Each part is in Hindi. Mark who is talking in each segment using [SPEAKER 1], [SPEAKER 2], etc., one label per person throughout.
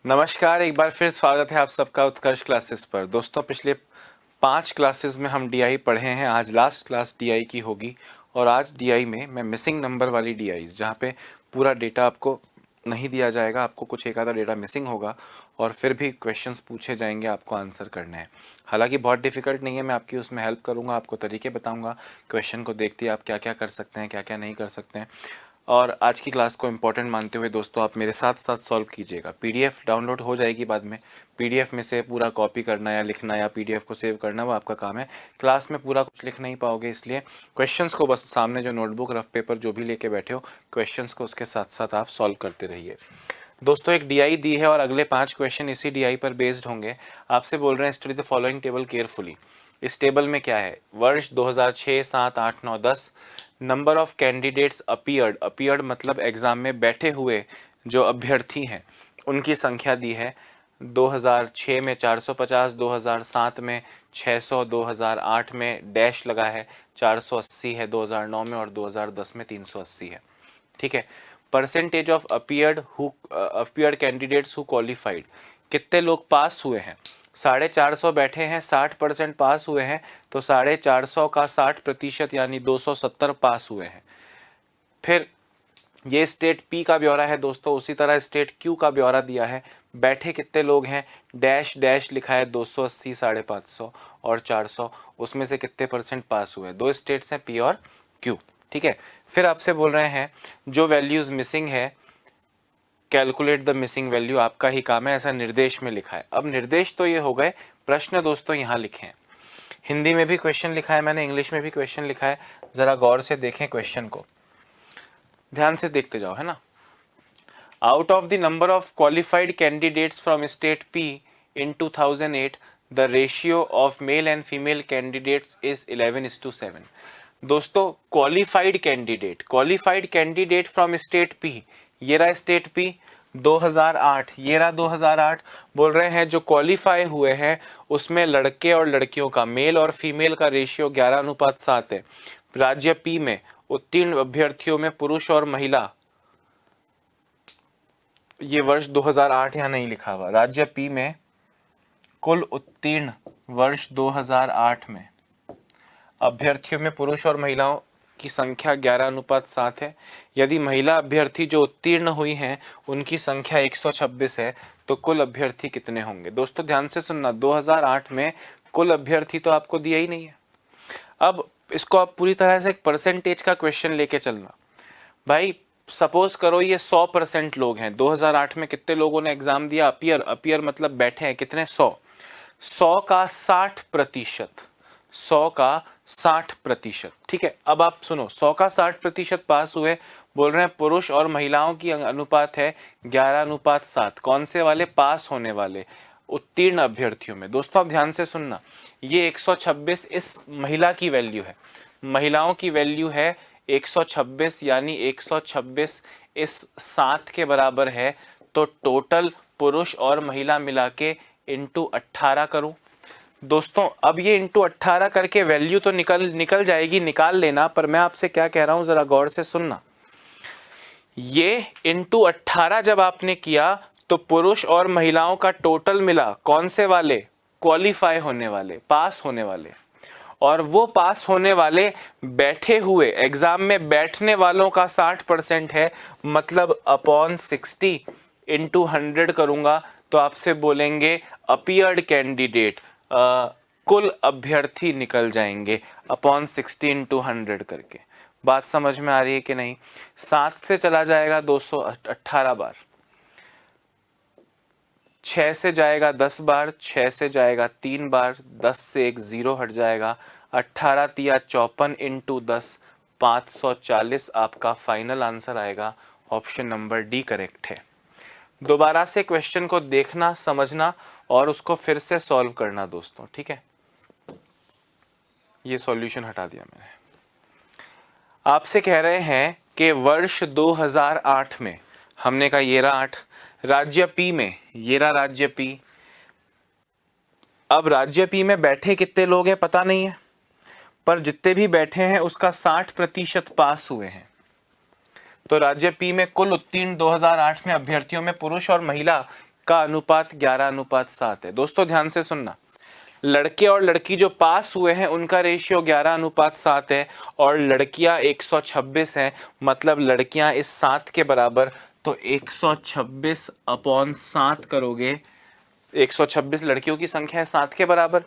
[SPEAKER 1] नमस्कार, एक बार फिर स्वागत है आप सबका उत्कर्ष क्लासेस पर। दोस्तों, पिछले 5 क्लासेस में हम डीआई पढ़े हैं। आज लास्ट क्लास डीआई की होगी और आज डीआई में मैं मिसिंग नंबर वाली डीआईज, जहाँ पे पूरा डेटा आपको नहीं दिया जाएगा, आपको कुछ एक आधा डेटा मिसिंग होगा और फिर भी क्वेश्चंस पूछे जाएंगे, आपको आंसर करने हैं। हालांकि बहुत डिफिकल्ट नहीं है, मैं आपकी उसमें हेल्प करूँगा, आपको तरीके बताऊँगा। क्वेश्चन को देखते ही आप क्या क्या कर सकते हैं, क्या क्या नहीं कर सकते हैं। और आज की क्लास को इम्पोर्टेंट मानते हुए दोस्तों, आप मेरे साथ साथ सॉल्व कीजिएगा। पीडीएफ डाउनलोड हो जाएगी बाद में। पीडीएफ में से पूरा कॉपी करना या लिखना या पीडीएफ को सेव करना, वो आपका काम है। क्लास में पूरा कुछ लिख नहीं पाओगे, इसलिए क्वेश्चंस को बस सामने जो नोटबुक, रफ पेपर जो भी लेके बैठे हो, क्वेश्चंस को उसके साथ साथ आप सॉल्व करते रहिए। दोस्तों, एक डीआई दी है और अगले 5 क्वेश्चन इसी डीआई पर बेस्ड होंगे। आपसे बोल रहे हैं study the following table carefully. इस टेबल में क्या है? वर्ष 2006, 7, 8, 9, 10। नंबर ऑफ कैंडिडेट्स अपीयर्ड मतलब एग्जाम में बैठे हुए जो अभ्यर्थी हैं उनकी संख्या दी है। 2006 में 450, 2007 में 600, 2008 में डैश लगा है, 480 है 2009 में और 2010 में 380 है। ठीक है। Percentage of appeared candidates who qualified, कितने लोग पास हुए हैं? 450 बैठे हैं, 60% पास हुए हैं, तो 450 का 60% यानी 270 पास हुए हैं। फिर ये स्टेट पी का ब्यौरा है दोस्तों, उसी तरह स्टेट क्यू का ब्यौरा दिया है। बैठे कितने लोग हैं? डैश डैश लिखा है, 280, 550 और 400, उसमें से कितने परसेंट पास हुए? दो स्टेट्स हैं, पी और क्यू। ठीक है। फिर आपसे बोल रहे हैं जो वैल्यूज मिसिंग है, कैलकुलेट द मिसिंग वैल्यू, आपका ही काम है, ऐसा निर्देश में लिखा है। अब निर्देश तो ये हो गए, प्रश्न दोस्तों यहाँ लिखे हैं। हिंदी में भी क्वेश्चन लिखा है मैंने, इंग्लिश में भी क्वेश्चन लिखा है। जरा गौर से देखें क्वेश्चन को, ध्यान से देखते जाओ, है ना। Out of the number of qualified candidates from state P in 2008 the ratio of male and female candidates is 11:7। दोस्तों, qualified candidate from state P, ये रहा स्टेट पी 2008, ये रहा 2008। बोल रहे हैं जो क्वालिफाई हुए हैं उसमें लड़के और लड़कियों का, मेल और फीमेल का रेशियो 11:7 है। राज्य पी में उत्तीर्ण अभ्यर्थियों में पुरुष और महिला, ये वर्ष 2008 यहाँ नहीं लिखा हुआ, राज्य पी में कुल उत्तीर्ण वर्ष 2008 में अभ्यर्थियों में पुरुष और महिलाओं की संख्या 11:7 है। यदि महिला अभ्यर्थी जो उत्तीर्ण हुई हैं उनकी संख्या 126 है, तो कुल अभ्यर्थी कितने होंगे? दोस्तों ध्यान से सुनना, 2008 में कुल अभ्यर्थी तो आपको दिया ही नहीं है। अब इसको आप पूरी तरह से एक परसेंटेज का क्वेश्चन लेके चलना। भाई सपोज करो ये 100% लोग हैं, 2008 में कितने लोगों ने एग्जाम दिया? अपीयर मतलब बैठे हैं कितने? 100 का 60%, 100 का 60%। ठीक है। अब आप सुनो, 100 का 60% पास हुए। बोल रहे हैं पुरुष और महिलाओं की अनुपात है 11:7। कौन से वाले? पास होने वाले, उत्तीर्ण अभ्यर्थियों में। दोस्तों आप ध्यान से सुनना, ये 126 इस महिला की वैल्यू है, महिलाओं की वैल्यू है 126, यानी 126 इस 7 के बराबर है। तो टोटल पुरुष और महिला मिला के इंटू 18 करूं। दोस्तों अब ये इंटू 18 करके वैल्यू तो निकल जाएगी, निकाल लेना। पर मैं आपसे क्या कह रहा हूं, जरा गौर से सुनना। ये इंटू 18 जब आपने किया तो पुरुष और महिलाओं का टोटल मिला, कौन से वाले? क्वालिफाई होने वाले, पास होने वाले। और वो पास होने वाले बैठे हुए, एग्जाम में बैठने वालों का 60% है, मतलब अपॉन 60 इंटू 100 करूंगा तो आपसे बोलेंगे अपीयर्ड कैंडिडेट, कुल अभ्यर्थी निकल जाएंगे अपॉन 60 इंटू 100 करके। बात समझ में आ रही है कि नहीं? 7 से चला जाएगा 218 बार, 6 से जाएगा 10 बार, 6 से जाएगा 3 बार, 10 से एक 0 हट जाएगा, 18 तिया 54 इंटू 10 540 आपका फाइनल आंसर आएगा। ऑप्शन नंबर डी करेक्ट है। दोबारा से क्वेश्चन को देखना, समझना और उसको फिर से सॉल्व करना दोस्तों। ठीक है, ये सॉल्यूशन हटा दिया मैंने। आपसे कह रहे हैं कि वर्ष 2008 में, हमने कहा ये रहा 8, राज्य पी में, ये रहा राज्य पी। अब राज्य पी में बैठे कितने लोग हैं पता नहीं है, पर जितने भी बैठे हैं उसका 60% पास हुए हैं। तो राज्य पी में कुल उत्तीर्ण 2008 में अभ्यर्थियों में पुरुष और महिला का अनुपात 11:7 है। दोस्तों ध्यान से सुनना, लड़के और लड़की जो पास हुए हैं उनका रेशियो 11:7 है और लड़कियां 126 हैं, मतलब लड़कियां इस 7 के बराबर, तो 126/7 करोगे, 126 लड़कियों की संख्या है 7 के बराबर,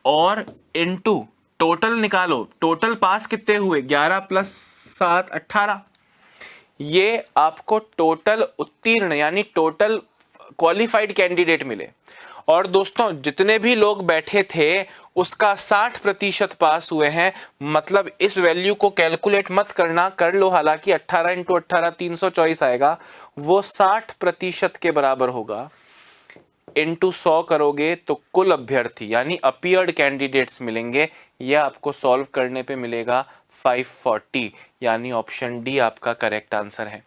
[SPEAKER 1] और इनटू टोटल निकालो, टोटल पास कितने हुए, 11 + 7 18, ये आपको टोटल उत्तीर्ण यानी टोटल क्वालिफाइड कैंडिडेट मिले। और दोस्तों जितने भी लोग बैठे थे उसका 60% पास हुए हैं, मतलब इस वैल्यू को कैलकुलेट मत करना, कर लो, हालांकि 18 × 18 324 आएगा, वो 60% के बराबर होगा। इंटू 100 करोगे तो कुल अभ्यर्थी यानी अपीयर्ड कैंडिडेट्स मिलेंगे, यह आपको सॉल्व करने पे मिलेगा 540, यानी ऑप्शन डी आपका करेक्ट आंसर है।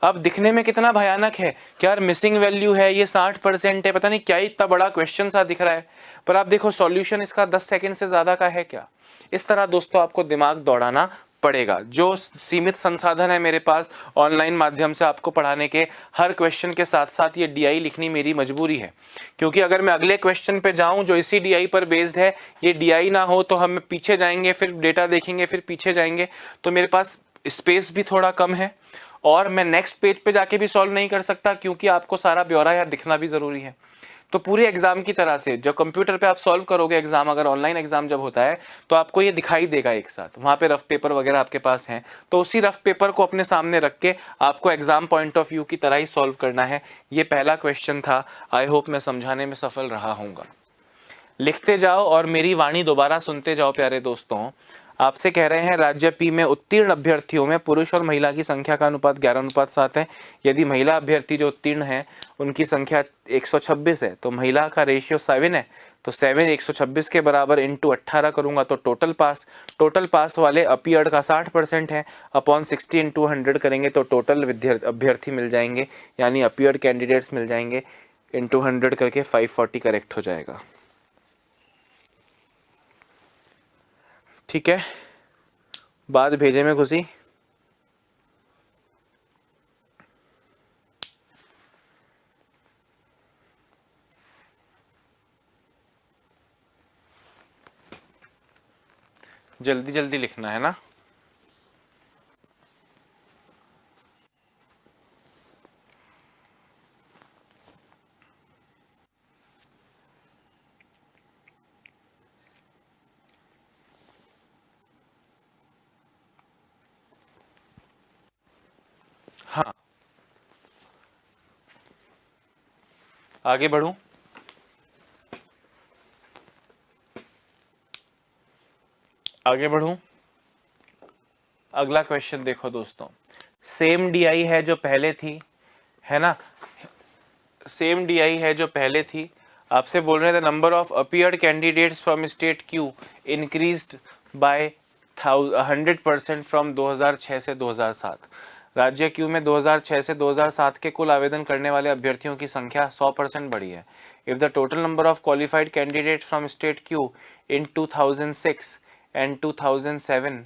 [SPEAKER 1] अब दिखने में कितना भयानक है कि यार मिसिंग वैल्यू है, ये 60% है, पता नहीं क्या इतना बड़ा क्वेश्चन सा दिख रहा है, पर आप देखो सॉल्यूशन इसका 10 सेकंड से ज्यादा का है क्या। इस तरह दोस्तों आपको दिमाग दौड़ाना पड़ेगा। जो सीमित संसाधन है मेरे पास ऑनलाइन माध्यम से आपको पढ़ाने के, हर क्वेश्चन के साथ साथ ये डीआई लिखनी मेरी मजबूरी है, क्योंकि अगर मैं अगले क्वेश्चन पे जाऊं जो इसी डीआई पर बेस्ड है, ये डीआई ना हो तो हम पीछे जाएंगे, फिर डेटा देखेंगे, फिर पीछे जाएंगे, तो मेरे पास स्पेस भी थोड़ा कम है और मैं नेक्स्ट पेज पे जाके भी सॉल्व नहीं कर सकता, क्योंकि आपको सारा ब्यौरा यहाँ दिखना भी जरूरी है। तो पूरे एग्जाम की तरह से जब कंप्यूटर पे आप सॉल्व करोगे एग्जाम, अगर ऑनलाइन एग्जाम जब होता है तो आपको ये दिखाई देगा एक साथ, वहां पे रफ पेपर वगैरह आपके पास हैं, तो उसी रफ पेपर को अपने सामने रख के आपको एग्जाम पॉइंट ऑफ व्यू की तरह ही सॉल्व करना है। ये पहला क्वेश्चन था, आई होप मैं समझाने में सफल रहा हूँगा। लिखते जाओ और मेरी वाणी दोबारा सुनते जाओ प्यारे दोस्तों। आपसे कह रहे हैं राज्य पी में उत्तीर्ण अभ्यर्थियों में पुरुष और महिला की संख्या का अनुपात 11:7 है। यदि महिला अभ्यर्थी जो उत्तीर्ण है उनकी संख्या 126 है तो महिला का रेशियो 7 है, तो 7 126 के बराबर इंटू 18 करूंगा तो टोटल पास वाले अपीयर्ड का 60% है, अपॉन 60 × 100 करेंगे तो टोटल अभ्यर्थी मिल जाएंगे, यानी अपीयर्ड कैंडिडेट्स मिल जाएंगे, इंटू 100 करके 540 करेक्ट हो जाएगा। ठीक है, बात भेजे में खुशी। जल्दी जल्दी लिखना है ना। हाँ, आगे बढ़ूं। अगला क्वेश्चन देखो दोस्तों, सेम डीआई है जो पहले थी, है ना, सेम डीआई है जो पहले थी। आपसे बोल रहे थे number of appeared candidates from state Q increased by 100% from 2006 से 2007। राज्य क्यू में 2006 से 2007 के कुल आवेदन करने वाले अभ्यर्थियों की संख्या 100% बढ़ी है। If the total number of qualified candidates from state Q in 2006 and 2007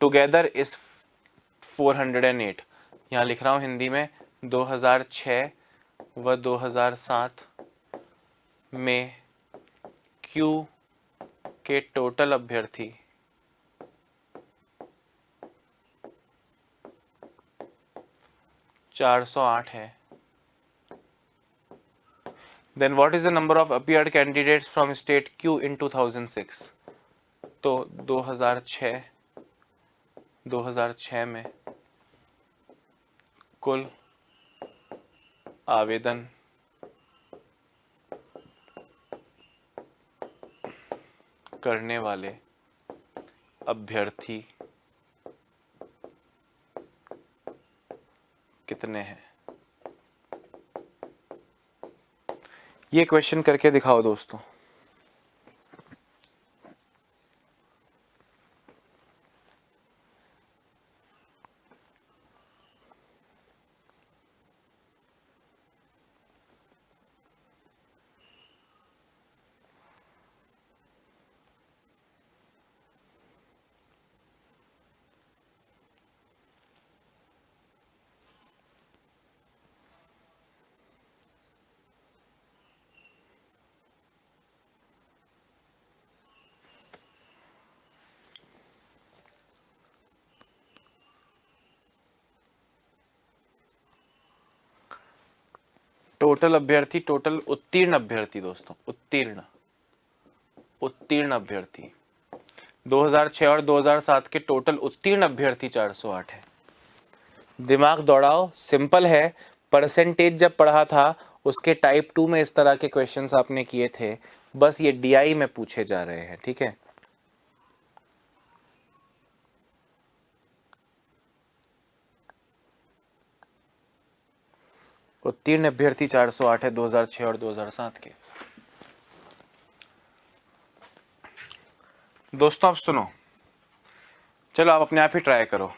[SPEAKER 1] together is 408। यहाँ लिख रहा हूँ हिंदी में, 2006 व 2007 में क्यू के टोटल अभ्यर्थी 408 है। Then what is the number of appeared candidates from state Q in 2006। तो 2006 में कुल आवेदन करने वाले अभ्यर्थी कितने हैं। ये क्वेश्चन करके दिखाओ दोस्तों। टोटल अभ्यर्थी, टोटल उत्तीर्ण अभ्यर्थी दोस्तों, उत्तीर्ण अभ्यर्थी 2006 और 2007 के टोटल उत्तीर्ण अभ्यर्थी 408 है। दिमाग दौड़ाओ, सिंपल है। परसेंटेज जब पढ़ा था उसके टाइप 2 में इस तरह के क्वेश्चंस आपने किए थे, बस ये डीआई में पूछे जा रहे हैं, ठीक है। उत्तीर्ण अभ्यर्थी 408 है 2006 और 2007 के। दोस्तों आप सुनो, चलो आप अपने आप ही ट्राई करो।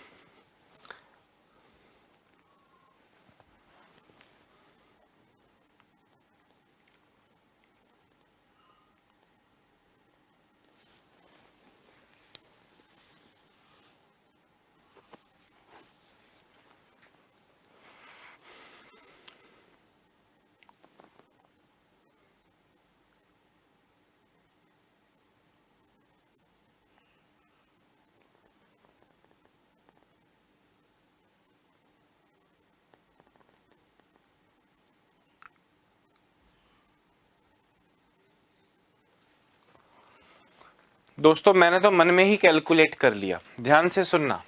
[SPEAKER 1] दोस्तों मैंने तो मन में ही कैलकुलेट कर लिया, ध्यान से सुनना।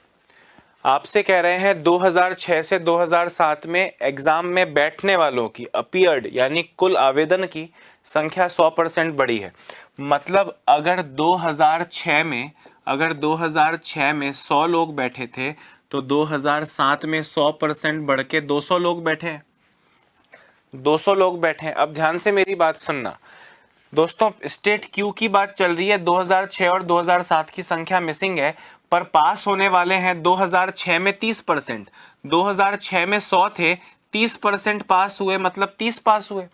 [SPEAKER 1] आपसे कह रहे हैं 2006 से 2007 में एग्जाम में बैठने वालों की अपीयर्ड यानी कुल आवेदन की संख्या 100% बढ़ी है। मतलब अगर 2006 में 100 लोग बैठे थे तो 2007 में 100% बढ़ के 200 लोग बैठे हैं, 200 लोग बैठे हैं। अब ध्यान से मेरी बात सुनना दोस्तों, स्टेट क्यू की बात चल रही है। 2006 और 2007 की संख्या मिसिंग है, पर पास होने वाले हैं 2006 में 30%, 2006 में 100 थे, 30% पास हुए, मतलब 30 पास हुए,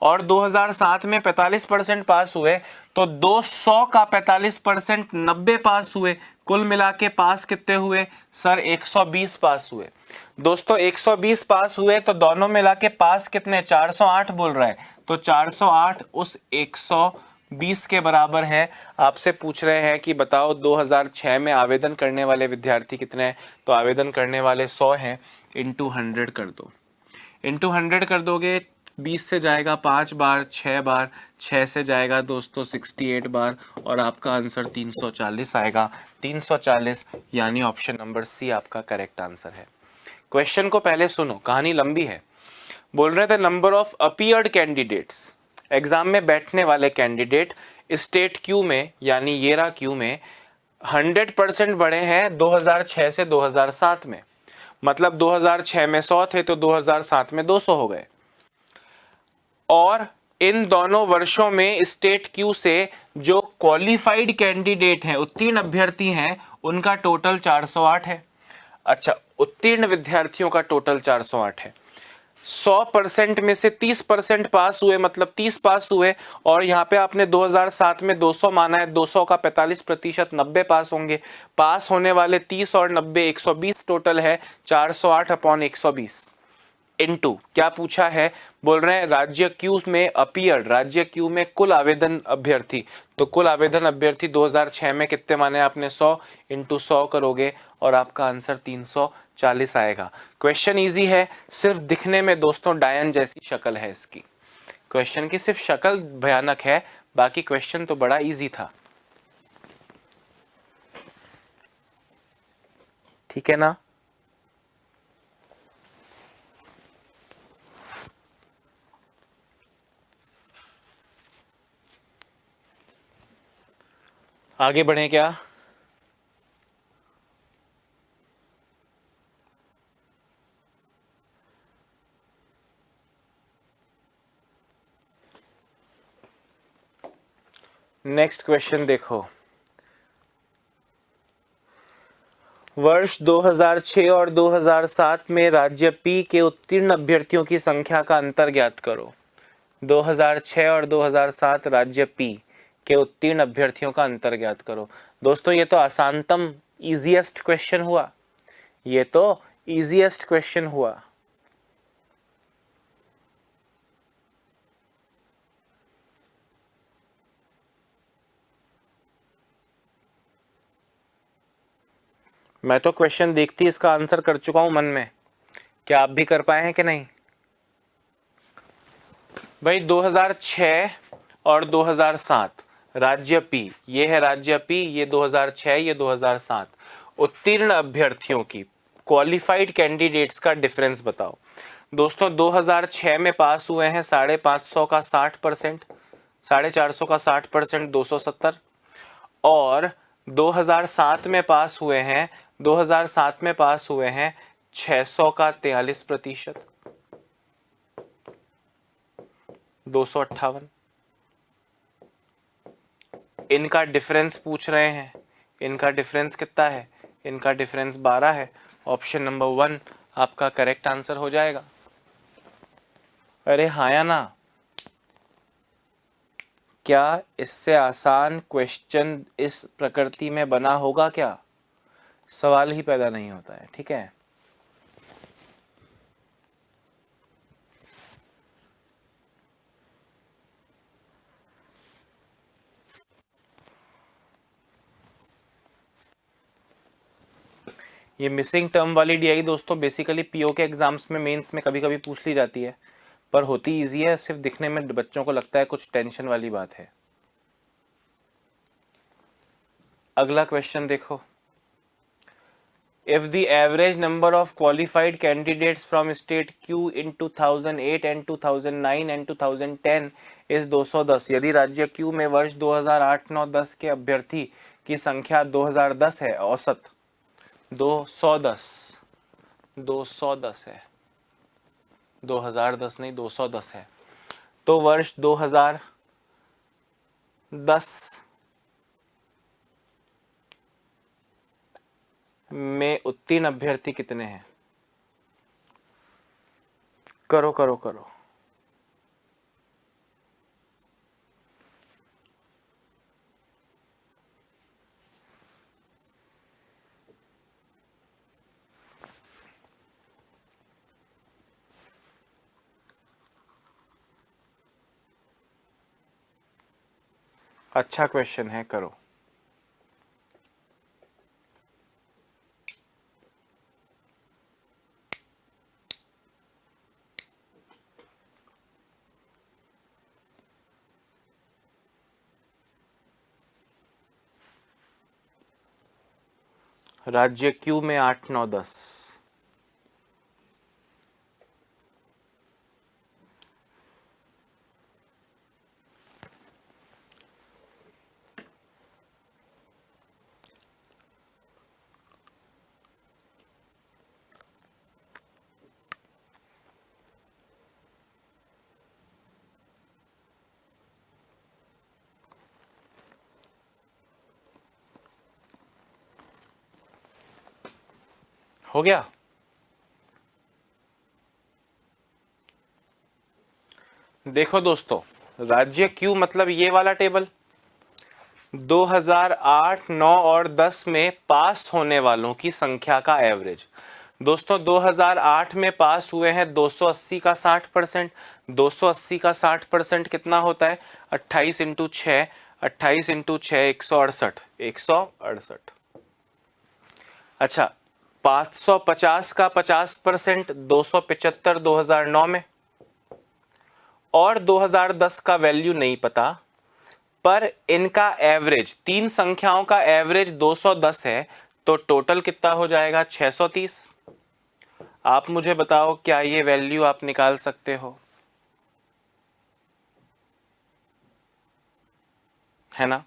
[SPEAKER 1] और 2007 में 45% पास हुए, तो 200 का 45% 90 पास हुए। कुल मिला के पास कितने हुए सर? 120 पास हुए। दोस्तों 120 पास हुए तो दोनों मिला के पास कितने? 408 बोल रहा है, तो 408 उस 120 के बराबर है। आपसे पूछ रहे हैं कि बताओ 2006 में आवेदन करने वाले विद्यार्थी कितने हैं? तो आवेदन करने वाले 100 हैं, इंटू 100 कर दो। इंटू 100 कर दोगे, 20 से जाएगा 5 बार, 6 बार, 6 से जाएगा दोस्तों 68 बार, और आपका आंसर 340 आएगा। 340 यानी ऑप्शन नंबर सी आपका करेक्ट आंसर है। क्वेश्चन को पहले सुनो, कहानी लंबी है। बोल रहे थे number of appeared candidates, exam में बैठने वाले कैंडिडेट स्टेट क्यू में यानी येरा क्यू में 100% बढ़े हैं 2006 से 2007 में। मतलब 2006 में 100 थे तो 2007 में 200 हो गए। और इन दोनों वर्षों में स्टेट क्यू से जो क्वालिफाइड कैंडिडेट हैं, उत्तीर्ण अभ्यर्थी हैं, उनका टोटल 408 है। अच्छा, उत्तीर्ण विद्यार्थियों का टोटल 408 है। 100% में से 30% पास हुए, मतलब 30 पास हुए, और यहाँ पे आपने 2007 में 200 माना है, 200 का 45% 90 पास होंगे। पास होने वाले 30 और 90 120 टोटल है। 408 अपॉन 120 इनटू क्या पूछा है? बोल रहे हैं राज्य क्यू में अपीयर्ड, राज्य क्यू में कुल आवेदन अभ्यर्थी। तो कुल आवेदन अभ्यर्थी 2006 में कितने माने आपने? 100 इंटू 100 करोगे और आपका आंसर 340 आएगा। क्वेश्चन इजी है, सिर्फ दिखने में दोस्तों डायन जैसी शक्ल है इसकी। क्वेश्चन की सिर्फ शक्ल भयानक है, बाकी क्वेश्चन तो बड़ा इजी था। ठीक है ना? आगे बढ़े क्या? नेक्स्ट क्वेश्चन देखो। वर्ष 2006 और 2007 में राज्य पी के उत्तीर्ण अभ्यर्थियों की संख्या का अंतर ज्ञात करो। 2006 और 2007 राज्य पी के उत्तीर्ण अभ्यर्थियों का अंतर ज्ञात करो। दोस्तों ये तो आसानतम इजीएस्ट क्वेश्चन हुआ, ये तो इजीएस्ट क्वेश्चन हुआ। मैं तो क्वेश्चन देखती इसका आंसर कर चुका हूं मन में, क्या आप भी कर पाए हैं कि नहीं? भाई 2006 और 2007 राज्य पी, ये है राज्य पी, ये 2006, ये 2007 उत्तीर्ण अभ्यर्थियों की, क्वालिफाइड कैंडिडेट्स का डिफरेंस बताओ। दोस्तों 2006 में पास हुए हैं 550 का 60%, 450 का 60%, 270, और 2007 में पास हुए हैं, 2007 में पास हुए हैं 600 का 43%, 258। इनका डिफरेंस पूछ रहे हैं, इनका डिफरेंस कितना है, इनका डिफरेंस 12 है। ऑप्शन नंबर 1 आपका करेक्ट आंसर हो जाएगा। अरे हाँ या ना? क्या इससे आसान क्वेश्चन इस प्रकृति में बना होगा क्या? सवाल ही पैदा नहीं होता है। ठीक है, ये मिसिंग टर्म वाली डीआई दोस्तों बेसिकली पीओ के एग्जाम्स में, मेंस में कभी कभी पूछ ली जाती है, पर होती इजी है, सिर्फ दिखने में बच्चों को लगता है कुछ टेंशन वाली बात है। अगला क्वेश्चन देखो, if the average number of qualified candidates from state Q in 2008 and 2009 and 2010 is 210, यदि राज्य Q में वर्ष 2008, 9, 10 के अभ्यर्थी की संख्या 2010 है, औसत 210 है, 2010 नहीं 210 है, तो वर्ष 2010 में उत्तीर्ण अभ्यर्थी कितने हैं? करो करो करो। अच्छा क्वेश्चन है, करो। राज्य क्यू में 8, 9, 10, हो गया। देखो दोस्तों, राज्य क्यू मतलब ये वाला टेबल, 2008, 9 और 10 में पास होने वालों की संख्या का एवरेज। दोस्तों 2008 में पास हुए हैं 280 का 60%, 280 का 60% कितना होता है? 28 इंटू 6, 28 इंटू 6 168, 168। अच्छा, 550 का 50%, 275 2009 में, और 2010 का वैल्यू नहीं पता, पर इनका एवरेज, तीन संख्याओं का एवरेज 210 है, तो टोटल कितना हो जाएगा? 630। आप मुझे बताओ, क्या ये वैल्यू आप निकाल सकते हो? है ना?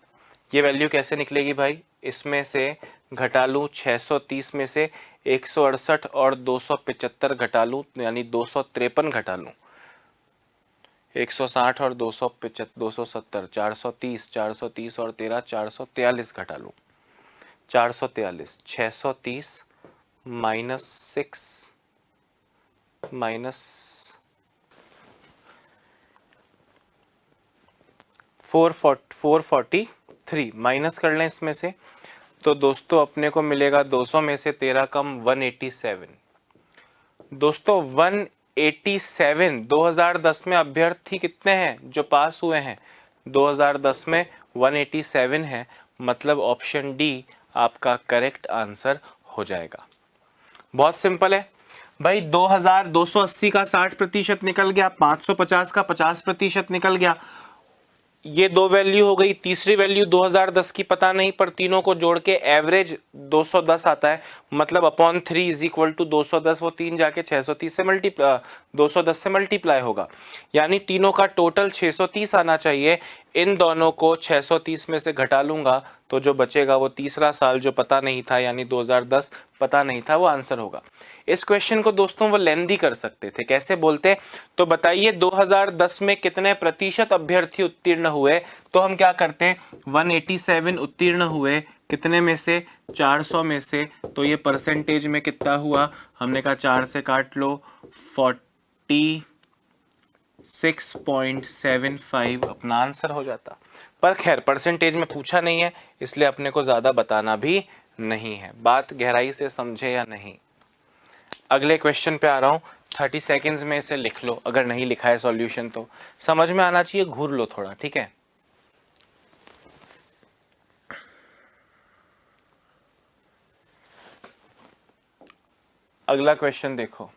[SPEAKER 1] ये वैल्यू कैसे निकलेगी भाई? इसमें से घटा लूं 630 में से 168 और 275 घटा लूं, यानी 253 घटा लूं, 160 और 270, 430, 430 और 13, 443 घटा लूं, 443, 630 माइनस 6 माइनस 443 माइनस कर लें इसमें से, तो दोस्तों अपने को मिलेगा 200 में से 13 कम 187। दोस्तों 187, 2010 में अभ्यर्थी कितने हैं जो पास हुए हैं? 2010 में 187 है, मतलब ऑप्शन डी आपका करेक्ट आंसर हो जाएगा। बहुत सिंपल है। भाई 2280 का 60% निकल गया, 550 का 50% निकल गया। ये दो वैल्यू हो गई। तीसरी वैल्यू 2010 की पता नहीं, पर तीनों को जोड़ के एवरेज 210 आता है। मतलब अपॉन 3 इज इक्वल टू 210, वो 3 जाके 630 से 210 से मल्टीप्लाई होगा, यानी तीनों का टोटल 630 आना चाहिए। इन दोनों को 630 में से घटा लूंगा तो जो बचेगा वो तीसरा साल जो पता नहीं था, यानी 2010 पता नहीं था, वो आंसर होगा। इस क्वेश्चन को दोस्तों वो लेंदी कर सकते थे, कैसे बोलते? तो बताइए 2010 में कितने प्रतिशत अभ्यर्थी उत्तीर्ण हुए? तो हम क्या करते हैं, 187 उत्तीर्ण हुए, कितने में से? 400 में से। तो ये परसेंटेज में कितना हुआ? हमने कहा 4 से काट लो, 46.75 अपना आंसर हो जाता। पर खैर परसेंटेज में पूछा नहीं है, इसलिए अपने को ज्यादा बताना भी नहीं है। बात गहराई से समझे या नहीं? अगले क्वेश्चन पे आ रहा हूँ। 30 सेकेंड्स में इसे लिख लो, अगर नहीं लिखा है सॉल्यूशन तो समझ में आना चाहिए, घूर लो थोड़ा, ठीक है। अगला क्वेश्चन देखो।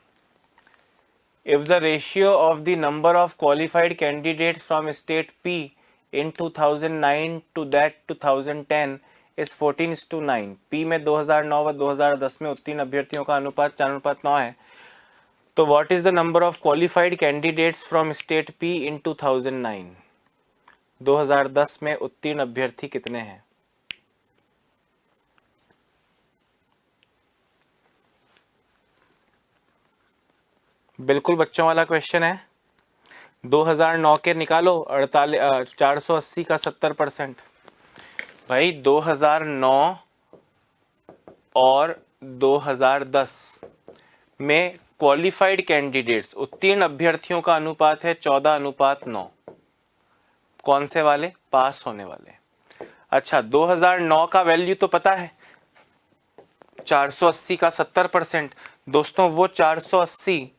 [SPEAKER 1] If the ratio of the number of qualified candidates from state P in 2009 to that 2010 is 14:9। P में 2009 व 2010 में उत्तीर्ण अभ्यर्थियों का अनुपात 4:9 है। तो what is the number of qualified candidates from state P in 2009? 2010 में उत्तीर्ण अभ्यर्थी कितने हैं? बिल्कुल बच्चों वाला क्वेश्चन है। 2009 के निकालो 480 का 70%। भाई 2009 और 2010 में क्वालिफाइड कैंडिडेट्स उत्तीर्ण अभ्यर्थियों का अनुपात है 14:9। कौन से वाले? पास होने वाले। अच्छा 2009 का वैल्यू तो पता है, 480 का 70%। दोस्तों वो 480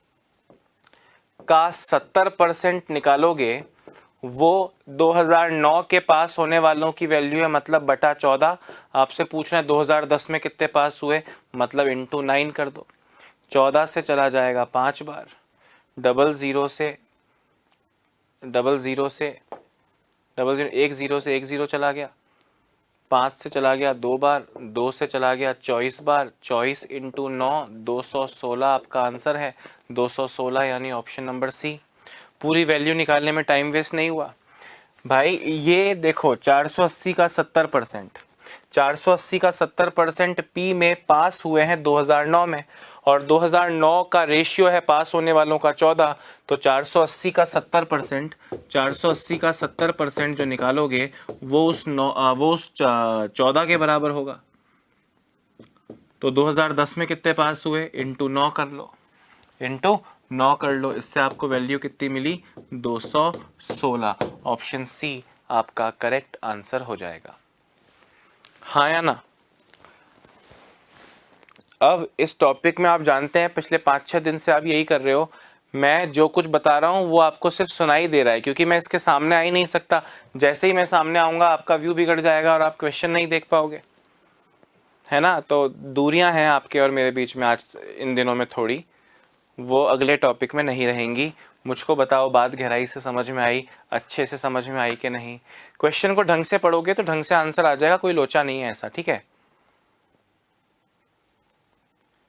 [SPEAKER 1] का 70% निकालोगे, वो 2009 के पास होने वालों की वैल्यू है, मतलब बटा 14। आपसे पूछना है 2010 में कितने पास हुए, मतलब इंटू 9 कर दो। 14 से चला जाएगा 5 बार, 00 से 00 से 10 से 10 चला गया, 5 से चला गया 2 बार, 2 से चला गया 24 बार, 24 इंटू 9 216 आपका आंसर है। 216 यानी ऑप्शन नंबर सी। पूरी वैल्यू निकालने में टाइम वेस्ट नहीं हुआ भाई। ये देखो 480 का 70%, 480 का 70% पी में पास हुए हैं 2009 में, और 2009 का रेशियो है पास होने वालों का 14। तो 480 का 70%, 480 का 70% जो निकालोगे वो उस 14 के बराबर होगा। तो 2010 में कितने पास हुए, इंटू 9 कर लो, इंटू 9 कर लो। इससे आपको वैल्यू कितनी मिली? 216। ऑप्शन सी आपका करेक्ट आंसर हो जाएगा। हाँ या ना? अब इस टॉपिक में आप जानते हैं पिछले 5-6 दिन से आप यही कर रहे हो, मैं जो कुछ बता रहा हूँ वो आपको सिर्फ सुनाई दे रहा है, क्योंकि मैं इसके सामने आ ही नहीं सकता। जैसे ही मैं सामने आऊँगा आपका व्यू बिगड़ जाएगा और आप क्वेश्चन नहीं देख पाओगे, है ना। तो दूरियां हैं आपके और मेरे बीच में आज इन दिनों में थोड़ी, वो अगले टॉपिक में नहीं रहेंगी। मुझको बताओ बात गहराई से समझ में आई, अच्छे से समझ में आई कि नहीं? क्वेश्चन को ढंग से पढ़ोगे तो ढंग से आंसर आ जाएगा, कोई लोचा नहीं है ऐसा, ठीक है।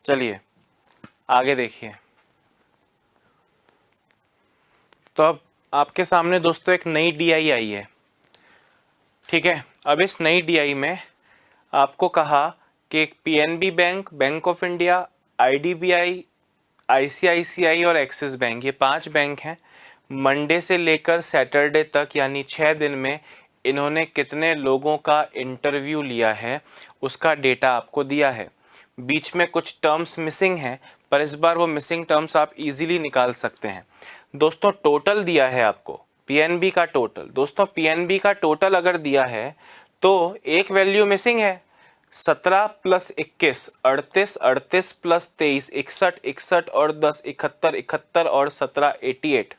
[SPEAKER 1] चलिए आगे देखिए। तो अब आपके सामने दोस्तों एक नई डीआई आई है, ठीक है। अब इस नई डीआई में आपको कहा कि PNB bank, bank of India, IDBI, ICICI और एक्सिस बैंक, ये 5 बैंक हैं। मंडे से लेकर सैटरडे तक यानी 6 दिन में इन्होंने कितने लोगों का इंटरव्यू लिया है उसका डेटा आपको दिया है। बीच में कुछ टर्म्स मिसिंग हैं, पर इस बार वो मिसिंग टर्म्स आप इजीली निकाल सकते हैं। दोस्तों टोटल दिया है आपको पीएनबी का टोटल। दोस्तों पीएनबी का टोटल अगर दिया है तो एक वैल्यू मिसिंग है, 17 + 21 38, 38 + 23 61, 61 और 10 71, 71 और 17 88,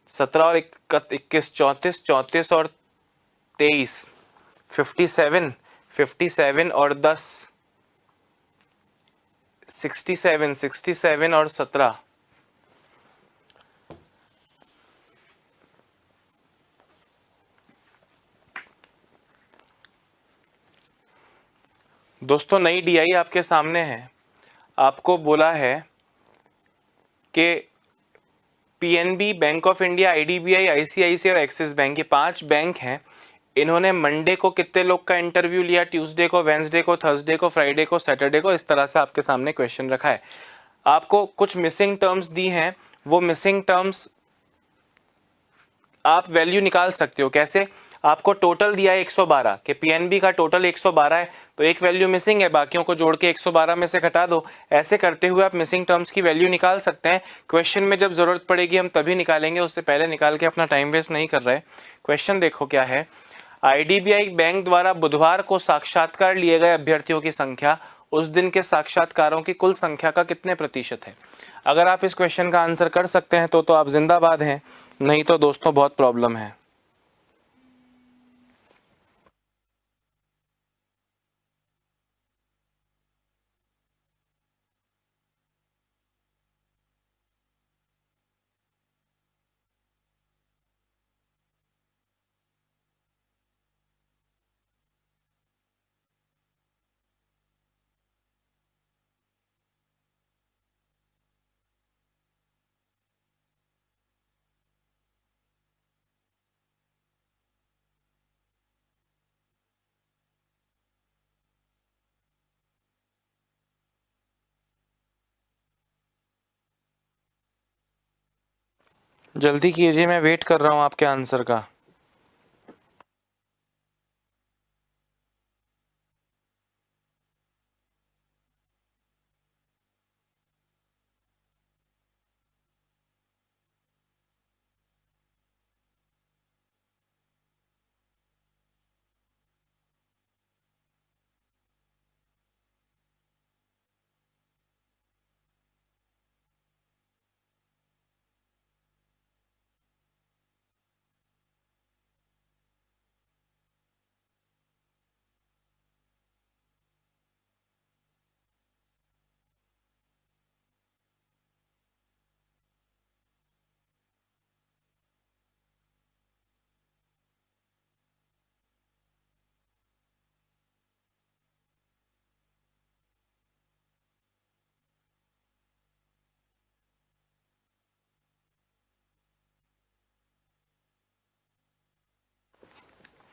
[SPEAKER 1] 17 और 21 34, 34 और 23 57, 57 और 10 67 और 17। दोस्तों नई डीआई आपके सामने है। आपको बोला है कि PNB, bank of India, IDBI, ICICI और एक्सिस बैंक, ये 5 बैंक हैं। इन्होंने मंडे को कितने लोग का इंटरव्यू लिया, ट्यूसडे को, वेंसडे को, थर्सडे को, फ्राइडे को, सैटरडे को, इस तरह से आपके सामने क्वेश्चन रखा है। आपको कुछ मिसिंग टर्म्स दी हैं, वो मिसिंग टर्म्स आप वैल्यू निकाल सकते हो। कैसे? आपको टोटल दिया है 112 कि पीएनबी का टोटल 112 है, तो एक वैल्यू मिसिंग है, बाकियों को जोड़ के 112 में से घटा दो। ऐसे करते हुए आप मिसिंग टर्म्स की वैल्यू निकाल सकते हैं। क्वेश्चन में जब जरूरत पड़ेगी हम तभी निकालेंगे, उससे पहले निकाल के अपना टाइम वेस्ट नहीं कर रहे। क्वेश्चन देखो क्या है। आईडीबीआई बैंक द्वारा बुधवार को साक्षात्कार लिए गए अभ्यर्थियों की संख्या उस दिन के साक्षात्कारों की कुल संख्या का कितने प्रतिशत है? अगर आप इस क्वेश्चन का आंसर कर सकते हैं तो आप जिंदाबाद हैं, नहीं तो दोस्तों बहुत प्रॉब्लम है। जल्दी कीजिए, मैं वेट कर रहा हूं आपके आंसर का।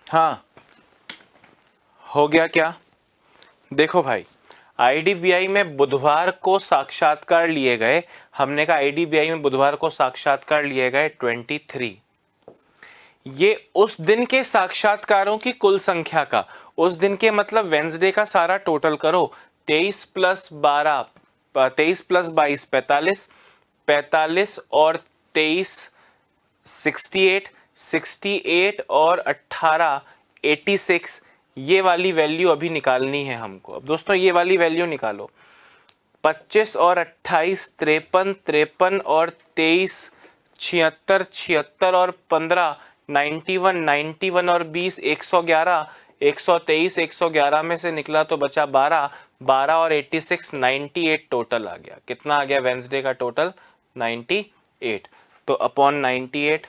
[SPEAKER 1] हाँ, हो गया क्या? देखो भाई, आईडीबीआई में बुधवार को साक्षात्कार लिए गए, हमने कहा आईडीबीआई में बुधवार को साक्षात्कार लिए गए 23। ये उस दिन के साक्षात्कारों की कुल संख्या का, उस दिन के मतलब वेंसडे का सारा टोटल करो। 23 प्लस 12, 23 प्लस 22 45, 45 और 23 68, 68 और 18 86। ये वाली वैल्यू अभी निकालनी है हमको। अब दोस्तों ये वाली वैल्यू निकालो। 25 और 28 53, 53 और 23 76, 76 और 15 91, 91 और 20 111, 123, 111 में से निकला तो बचा 12, 12 और 86 98 टोटल आ गया। कितना आ गया वेंसडे का टोटल? 98। तो अपॉन 98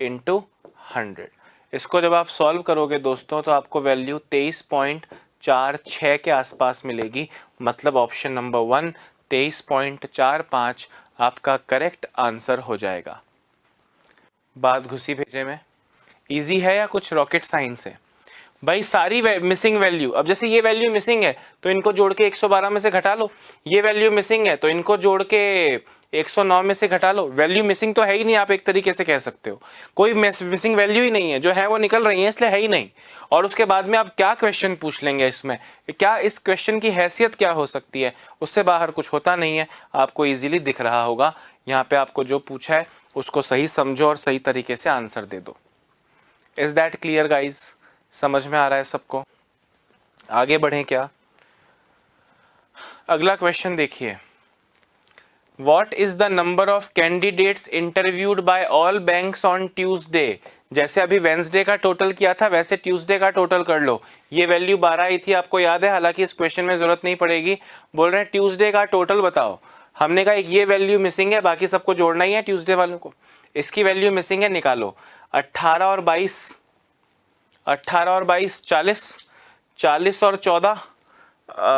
[SPEAKER 1] इंटू 100। इसको जब आप सॉल्व करोगे दोस्तों तो आपको वैल्यू 23.46 के आसपास मिलेगी। मतलब ऑप्शन नंबर 1 23.45 आपका करेक्ट आंसर हो जाएगा। बात घुसी भेजे में? इजी है या कुछ रॉकेट साइंस है? भाई सारी मिसिंग वैल्यू, अब जैसे ये वैल्यू मिसिंग है तो इनको जोड़ के 112 में से घटा लो, ये वैल्यू मिसिंग है तो इनको जोड़ के 109 में से घटा लो। वैल्यू मिसिंग तो है ही नहीं, आप एक तरीके से कह सकते हो। कोई मिसिंग वैल्यू ही नहीं है, जो है वो निकल रही है, इसलिए है ही नहीं। और उसके बाद में आप क्या क्वेश्चन पूछ लेंगे इसमें, क्या इस क्वेश्चन की हैसियत क्या हो सकती है? उससे बाहर कुछ होता नहीं है। आपको इजीली दिख रहा होगा यहाँ पे आपको जो पूछा है उसको सही समझो और सही तरीके से आंसर दे दो। Is that clear guys? समझ में आ रहा है सबको? आगे बढ़ें क्या? अगला क्वेश्चन देखिए। What is the number of candidates interviewed by all banks on Tuesday? जैसे अभी वेंसडे का टोटल किया था वैसे ट्यूसडे का टोटल कर लो। ये वैल्यू 12 आई थी, आपको याद है, हालांकि इस क्वेश्चन में जरूरत नहीं पड़ेगी। बोल रहे हैं ट्यूसडे का टोटल बताओ। हमने कहा एक ये वैल्यू मिसिंग है, बाकी सबको जोड़ना ही है ट्यूसडे वालों को। इसकी वैल्यू मिसिंग है, निकालो। 18 और 22, 18 और 22 40, 40 और 14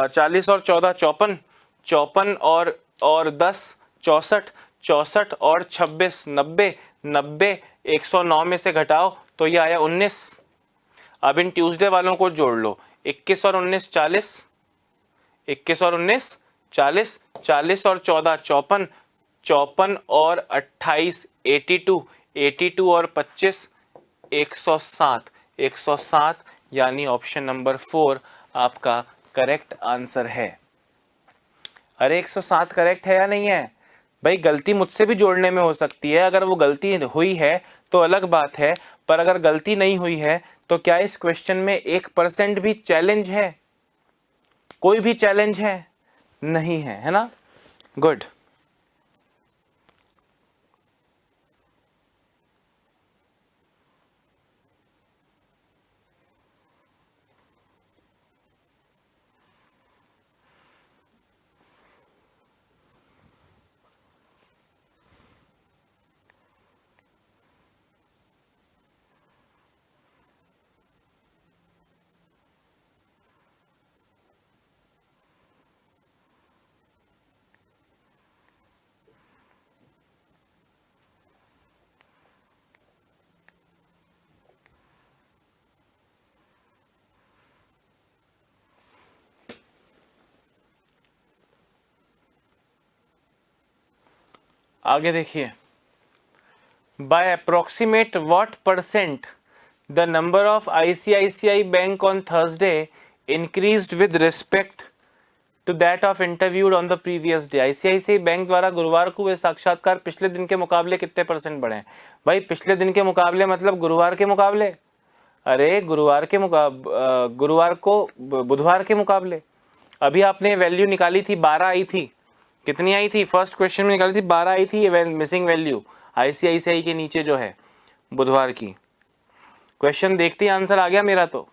[SPEAKER 1] 40 और 14 54, 54 और 10 64, 64 और 26 90, 90 109 में से घटाओ तो ये आया 19। अब इन ट्यूसडे वालों को जोड़ लो, 21 और 19 40, 21 और 19 40, 40 और 14 54, 54 और 28 82, 82 और 25 107, 107, यानी ऑप्शन नंबर 4 आपका करेक्ट आंसर है। अरे 107 करेक्ट है या नहीं है भाई? गलती मुझसे भी जोड़ने में हो सकती है, अगर वो गलती हुई है तो अलग बात है, पर अगर गलती नहीं हुई है तो क्या इस क्वेश्चन में 1% भी चैलेंज है? कोई भी चैलेंज है? नहीं है, है ना? गुड। आगे देखिए, by approximate what percent the number of ICICI bank on Thursday increased with respect to that of interviewed on the previous day. ICICI bank द्वारा गुरुवार को हुए साक्षात्कार पिछले दिन के मुकाबले कितने परसेंट बढ़े? भाई पिछले दिन के मुकाबले मतलब गुरुवार के मुकाबले। अरे गुरुवार को बुधवार के मुकाबले। अभी आपने वैल्यू निकाली थी, 12 आई थी। कितनी आई थी? फर्स्ट क्वेश्चन में निकाली थी 12 आई थी, ये मिसिंग वैल्यू आईसीआईसीआई के नीचे जो है बुधवार की। क्वेश्चन देखते ही आंसर आ गया मेरा, तो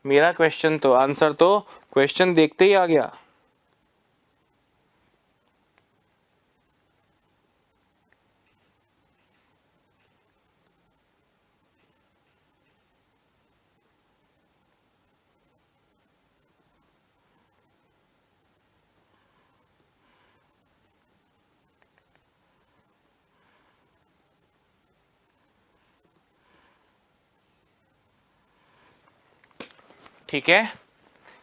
[SPEAKER 1] मेरा क्वेश्चन तो आंसर तो क्वेश्चन देखते ही आ गया। ठीक है,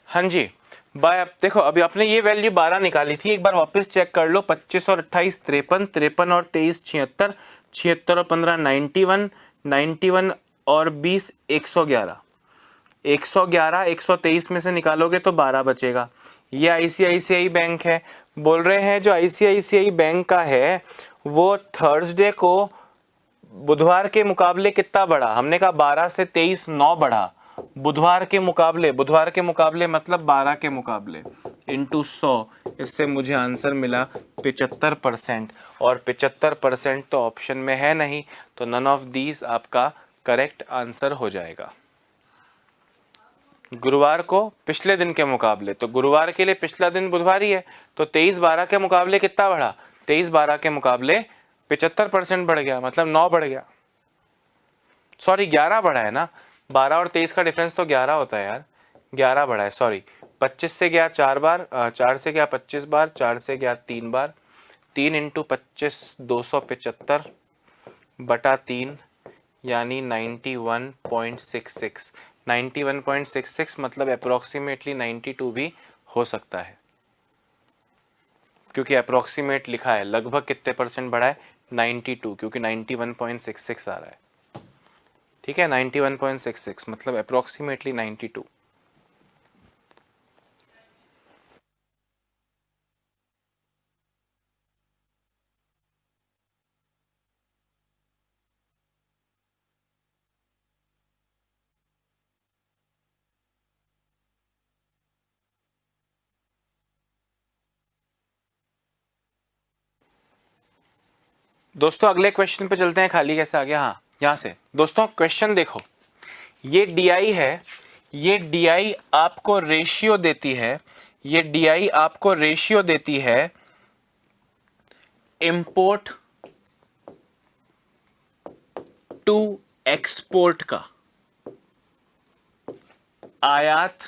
[SPEAKER 1] हाँ जी। बाय, अब देखो अभी आपने ये वैल्यू 12 निकाली थी, एक बार वापस चेक कर लो। 25 और 28 53, 53 और 23 76, 76 और 15 91, 91 और 20 111, 111 123 में से निकालोगे तो 12 बचेगा। ये आईसीआईसीआई बैंक है। बोल रहे हैं जो आईसीआईसीआई बैंक का है वो थर्सडे को बुधवार के मुकाबले कितना बढ़ा? हमने कहा 12 से 23 9 बढ़ा। बुधवार के मुकाबले मतलब 12 के मुकाबले इंटू 100, इससे मुझे आंसर मिला 75%। और 75% तो ऑप्शन में है नहीं, तो नन ऑफ दीज आपका करेक्ट आंसर हो जाएगा। गुरुवार को पिछले दिन के मुकाबले, तो गुरुवार के लिए पिछला दिन बुधवार ही है, तो 23-12 के मुकाबले कितना बढ़ा? 23-12 के मुकाबले 75% बढ़ गया, मतलब 9 बढ़ गया। सॉरी 11 बढ़ा है ना, 12 और 23 का डिफरेंस तो 11 होता है यार, 11 बढ़ा है, सॉरी। 25 से गया 4 बार, 4 से गया 25 बार, 4 से गया 3 बार, 3 इंटू 25 275 बटा 3, यानी 91.66। 91.66 मतलब अप्रोक्सीमेटली 92 भी हो सकता है, क्योंकि अप्रोक्सीमेट लिखा है। लगभग कितने परसेंट बढ़ा है? 92, क्योंकि 91.66 आ रहा है। ठीक है, 91.66 मतलब अप्रोक्सीमेटली 92। दोस्तों अगले क्वेश्चन पे चलते हैं। खाली कैसे आ गया? हाँ, यहां से दोस्तों क्वेश्चन देखो, ये DI है, ये DI आपको रेशियो देती है, ये DI आपको रेशियो देती है इंपोर्ट टू एक्सपोर्ट का, आयात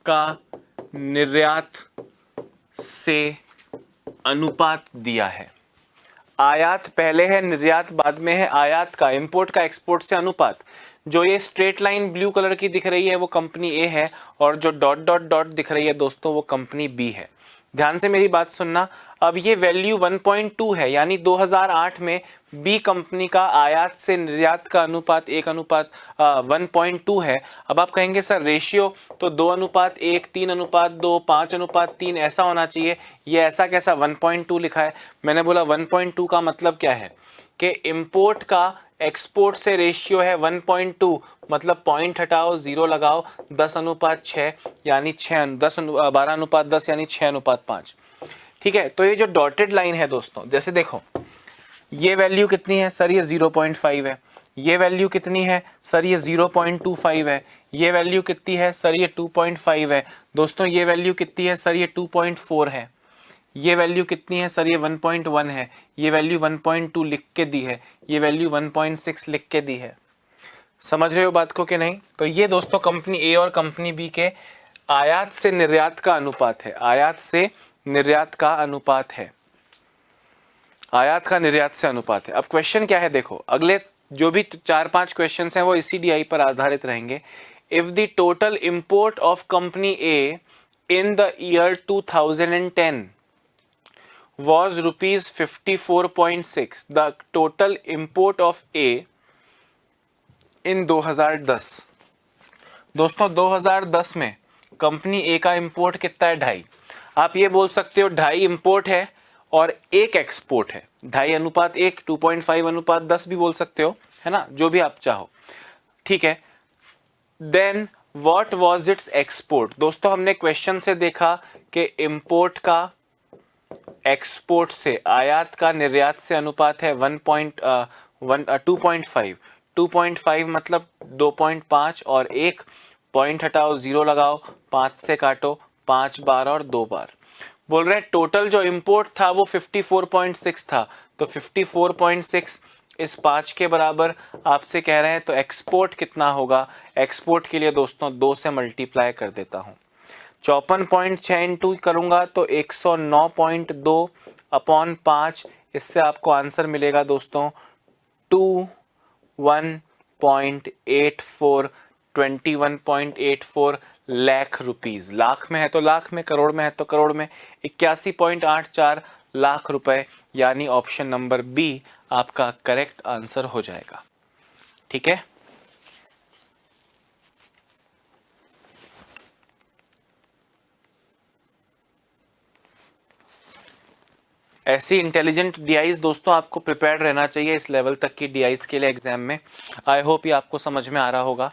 [SPEAKER 1] का निर्यात से अनुपात दिया है। आयात पहले है, निर्यात बाद में है। आयात का, इंपोर्ट का एक्सपोर्ट से अनुपात, जो ये स्ट्रेट लाइन ब्लू कलर की दिख रही है वो कंपनी ए है, और जो डॉट डॉट डॉट दिख रही है दोस्तों वो कंपनी बी है। ध्यान से मेरी बात सुनना। अब ये वैल्यू 1.2 है, यानी 2008 में बी कंपनी का आयात से निर्यात का अनुपात 1.2 है। अब आप कहेंगे सर रेशियो तो 2:1, 3:2, 5:3 ऐसा होना चाहिए, ये ऐसा कैसा 1.2 लिखा है? मैंने बोला 1.2 का मतलब क्या है कि इंपोर्ट का एक्सपोर्ट से रेशियो है 1.2, मतलब पॉइंट हटाओ, 0 लगाओ, 10:6 यानी 12:10 यानी 6:5। ठीक है, तो ये जो डॉटेड लाइन है दोस्तों, जैसे देखो ये वैल्यू कितनी है सर, ये 0.5 है। ये वैल्यू कितनी है सर, ये 0.25 है। ये वैल्यू कितनी है सर, ये 2.5 है। दोस्तों ये वैल्यू कितनी है सर, ये 2.4 है। ये वैल्यू कितनी है सर, ये 1.1 है। ये वैल्यू 1.2 लिख के दी है, ये वैल्यू 1.6 लिख के दी है। समझ रहे हो बात को कि नहीं? तो ये दोस्तों कंपनी ए और कंपनी बी के आयात से निर्यात का अनुपात है, आयात से निर्यात का अनुपात है, आयात का निर्यात से अनुपात है। अब क्वेश्चन क्या है देखो, अगले जो भी 4-5 क्वेश्चन हैं वो इसी DI पर आधारित रहेंगे। If the total import of company A in the year 2010 was rupees 54.6, the total import of A in 2010। दोस्तों 2010 में कंपनी ए का इंपोर्ट कितना है, 2.5। आप ये बोल सकते हो 2.5 इंपोर्ट है और 1 एक्सपोर्ट है, 2.5:1, 2.5:10 भी बोल सकते हो, है ना, जो भी आप चाहो। ठीक है, then what was its export? दोस्तों हमने क्वेश्चन से देखा कि इंपोर्ट का एक्सपोर्ट से, आयात का निर्यात से अनुपात है 2.5। 2.5 मतलब 2.5 और 1 पॉइंट हटाओ, 0 लगाओ, 5 से काटो, 5 बार और 2 बार। बोल रहे हैं टोटल जो इंपोर्ट था वो 54.6 था, तो 54.6 इस 5 के बराबर आपसे कह रहे हैं, तो एक्सपोर्ट कितना होगा? एक्सपोर्ट के लिए दोस्तों 2 से मल्टीप्लाई कर देता हूं, 54.6 इंटू करूंगा तो 109.2 अपॉन 5, इससे आपको आंसर मिलेगा दोस्तों 21.84 लाख रुपीज। लाख में है तो लाख में, करोड़ में है तो करोड़ में, 81.84 लाख रुपए, यानी ऑप्शन नंबर बी आपका करेक्ट आंसर हो जाएगा। ठीक है, ऐसी इंटेलिजेंट DIs दोस्तों आपको प्रिपेयर्ड रहना चाहिए इस लेवल तक की DIs के लिए एग्जाम में। आई होप ये आपको समझ में आ रहा होगा।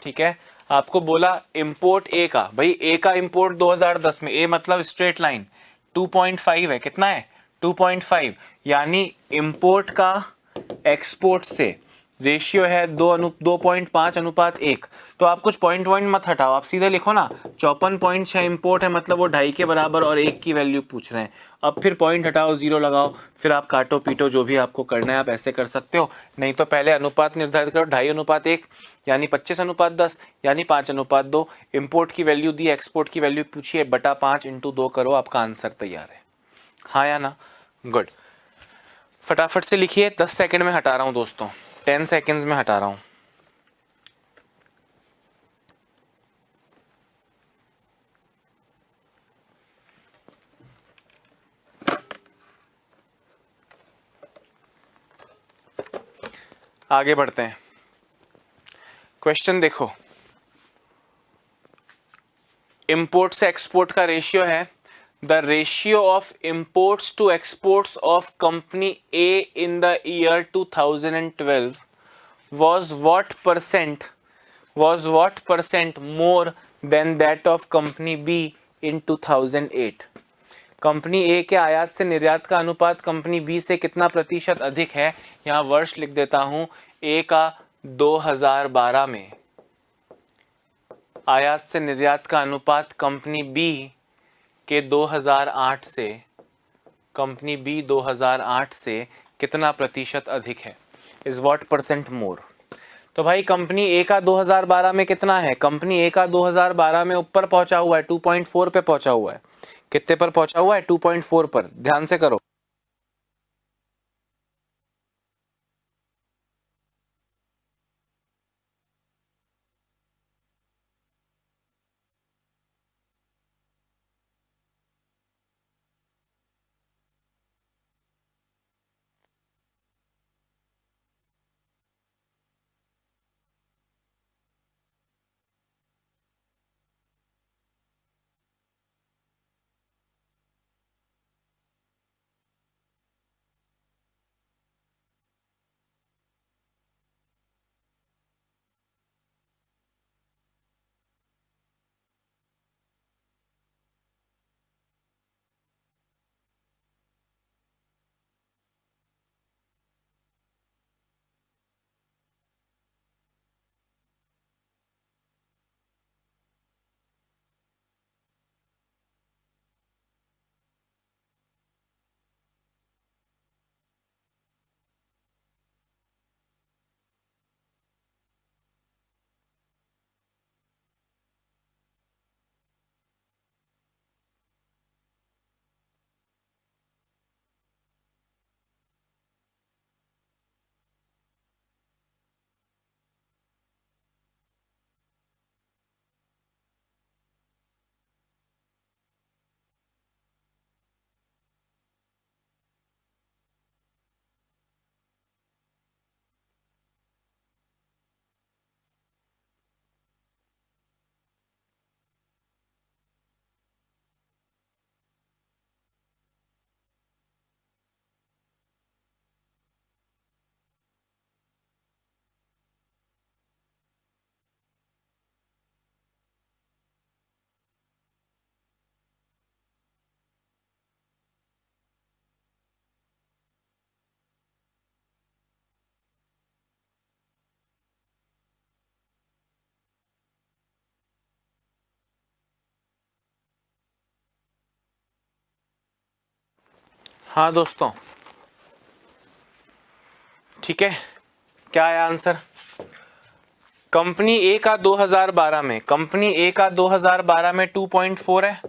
[SPEAKER 1] ठीक है, आपको बोला इंपोर्ट ए का, भाई ए का इंपोर्ट 2010 में, ए मतलब स्ट्रेट लाइन 2.5 है, कितना है 2.5, यानी इंपोर्ट का एक्सपोर्ट से रेशियो है 2.5:1। तो आप कुछ पॉइंट मत हटाओ, आप सीधे लिखो ना 54.6 इंपोर्ट है, मतलब वो 2.5 के बराबर और 1 की वैल्यू पूछ रहे हैं। अब फिर पॉइंट हटाओ, 0 लगाओ, फिर आप काटो पीटो, जो भी आपको करना है आप ऐसे कर सकते हो। नहीं तो पहले अनुपात निर्धारित करो, 2.5:1 यानी 25:10 यानी 5:2। इंपोर्ट की वैल्यू दी, एक्सपोर्ट की वैल्यू पूछिए, बटा 5 × 2 करो, आपका आंसर तैयार है। हाँ या ना? गुड, फटाफट से लिखिए। 10 सेकंड में हटा रहा हूं दोस्तों, 10 सेकंड्स में हटा रहा हूं। आगे बढ़ते हैं, क्वेश्चन देखो। इंपोर्ट से एक्सपोर्ट का रेशियो है, the ratio of imports to exports of company A in the year 2012 was what percent more than that of company B in 2008? Company A के आयात से निर्यात का अनुपात कंपनी बी से कितना प्रतिशत अधिक है। यहाँ वर्ष लिख देता हूँ, ए का 2012 में आयात से निर्यात का अनुपात कंपनी बी के 2008 से, कंपनी बी 2008 से कितना प्रतिशत अधिक है, इज व्हाट परसेंट मोर। तो भाई कंपनी ए का 2012 में कितना है, कंपनी ए का 2012 में ऊपर पहुंचा हुआ है, 2.4 पे पहुंचा हुआ है। कितने पर पहुंचा हुआ है, 2.4 पर, ध्यान से करो। हाँ दोस्तों, ठीक है, क्या आया आंसर। कंपनी ए का 2012 में, कंपनी ए का 2012 में 2.4 है।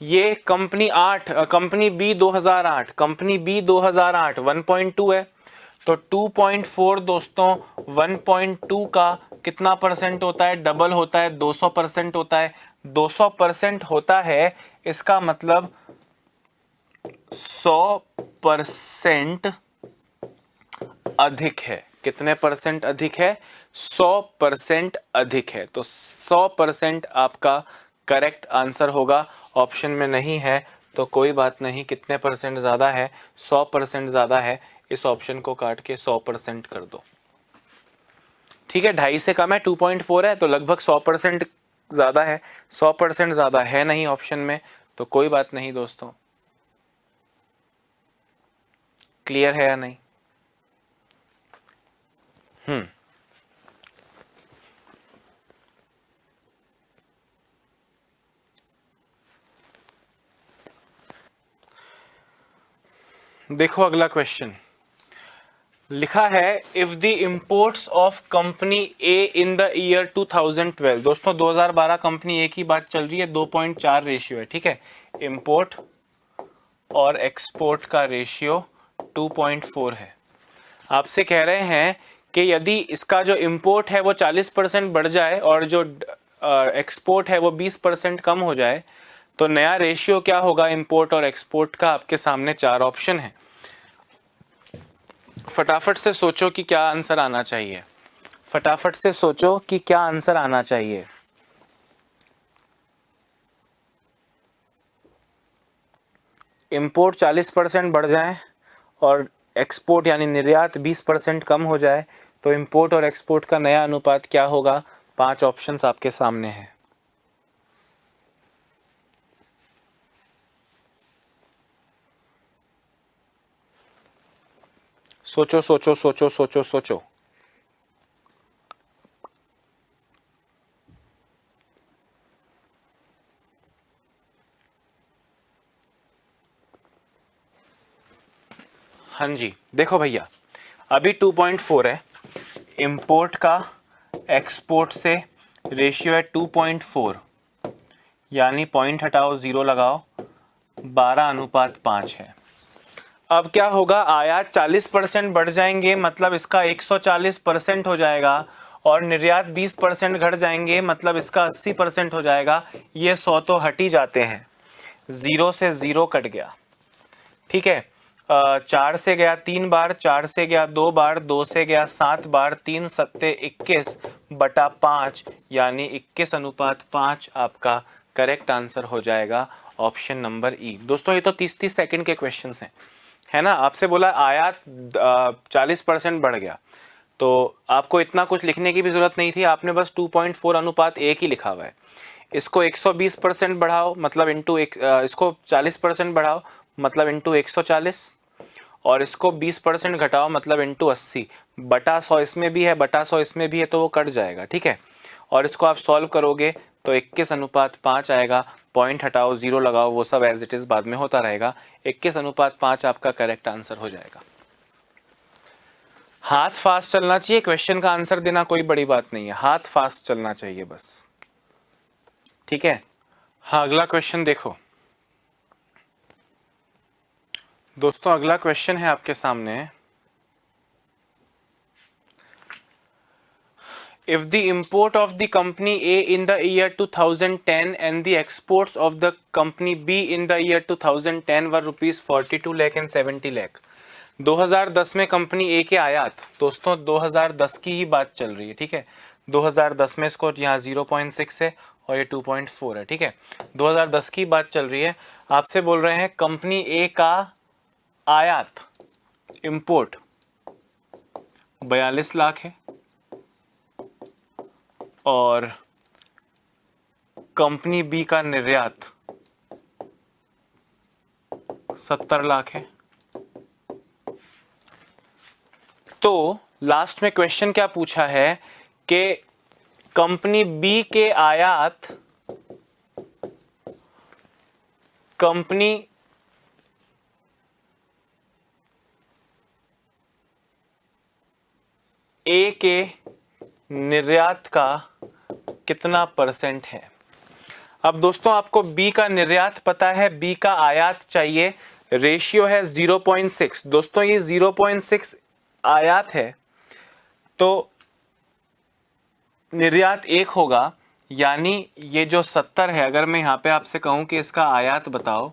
[SPEAKER 1] ये कंपनी बी 2008, कंपनी बी 2008 1.2 है। तो 2.4 दोस्तों 1.2 का कितना परसेंट होता है, डबल होता है, 200% होता है। 200% होता है, इसका मतलब 100% अधिक है। कितने परसेंट अधिक है, 100% अधिक है। तो 100% आपका करेक्ट आंसर होगा। ऑप्शन में नहीं है तो कोई बात नहीं, कितने परसेंट ज़्यादा है, 100% ज़्यादा है। इस ऑप्शन को काट के 100% कर दो। ठीक है, 2.5 से कम है, 2.4 है, तो लगभग 100% ज़्यादा है। 100% ज़्यादा है नहीं ऑप्शन में, तो कोई बात नहीं दोस्तों। क्लियर है या नहीं। देखो अगला क्वेश्चन लिखा है, if the imports of company A in the year 2012। दोस्तों 2012 कंपनी ए की बात चल रही है, 2.4 रेशियो है। ठीक है, इंपोर्ट और एक्सपोर्ट का रेशियो 2.4 है। आपसे कह रहे हैं कि यदि इसका जो इंपोर्ट है वो 40% बढ़ जाए और जो एक्सपोर्ट है वो 20% कम हो जाए, तो नया रेशियो क्या होगा इंपोर्ट और एक्सपोर्ट का। आपके सामने 4 ऑप्शन है। फटाफट से सोचो कि क्या आंसर आना चाहिए, फटाफट से सोचो कि क्या आंसर आना चाहिए। इंपोर्ट 40% बढ़ जाए और एक्सपोर्ट यानी निर्यात 20% कम हो जाए, तो इंपोर्ट और एक्सपोर्ट का नया अनुपात क्या होगा। 5 ऑप्शंस आपके सामने हैं। सोचो सोचो सोचो सोचो सोचो। हाँ जी, देखो भैया, अभी 2.4 है, इंपोर्ट का एक्सपोर्ट से रेशियो है 2.4, यानी पॉइंट हटाओ, ज़ीरो लगाओ, 12:5 है। अब क्या होगा, आयात 40% बढ़ जाएंगे मतलब इसका 140% हो जाएगा, और निर्यात 20% घट जाएंगे मतलब इसका 80% हो जाएगा। ये 100 तो हट ही जाते हैं, ज़ीरो से ज़ीरो कट गया, ठीक है। 4 से गया 3 बार, 4 से गया 2 बार, 2 से गया 7 बार, 3 सत्ते 21/5, यानी 21:5 आपका करेक्ट आंसर हो जाएगा, ऑप्शन नंबर ई। दोस्तों ये तो 30-30 सेकंड के क्वेश्चंस हैं, है ना। आपसे बोला आयात 40% बढ़ गया, तो आपको इतना कुछ लिखने की भी जरूरत नहीं थी, आपने बस 2.4:1 ही लिखा हुआ है। इसको 120% बढ़ाओ मतलब इंटू इसको 40% बढ़ाओ मतलब इंटू 140, और इसको 20% घटाओ मतलब इंटू 80, बटा 100 इसमें भी है, बटा 100 इसमें भी है, तो वो कट जाएगा, ठीक है। और इसको आप सॉल्व करोगे तो 21:5 आएगा, पॉइंट हटाओ, ज़ीरो लगाओ, वो सब एज इट इज़ बाद में होता रहेगा। 21:5 आपका करेक्ट आंसर हो जाएगा। हाथ फास्ट चलना चाहिए, क्वेश्चन का आंसर देना कोई बड़ी बात नहीं है, हाथ फास्ट चलना चाहिए बस, ठीक है। हाँ, अगला क्वेश्चन देखो दोस्तों, अगला क्वेश्चन है आपके सामने। If the import of the company A in the year 2010 and the exports of the company B in the year 2010 were rupees 42 lakh and 70 lakh, 2010 में कंपनी ए के आयात, दोस्तों 2010 की ही बात चल रही है, ठीक है। 2010 में इसको यहाँ 0.6 है और ये 2.4 है, ठीक है। 2010 की बात चल रही है, आपसे बोल रहे हैं कंपनी ए का आयात, इंपोर्ट 42 लाख है और कंपनी बी का निर्यात 70 लाख है। तो लास्ट में क्वेश्चन क्या पूछा है कि कंपनी बी के आयात कंपनी ए के निर्यात का कितना परसेंट है। अब दोस्तों आपको बी का निर्यात पता है, बी का आयात चाहिए, रेशियो है 0.6। दोस्तों ये 0.6 आयात है तो निर्यात 1 होगा, यानी ये जो 70 है, अगर मैं यहाँ पे आपसे कहूँ कि इसका आयात बताओ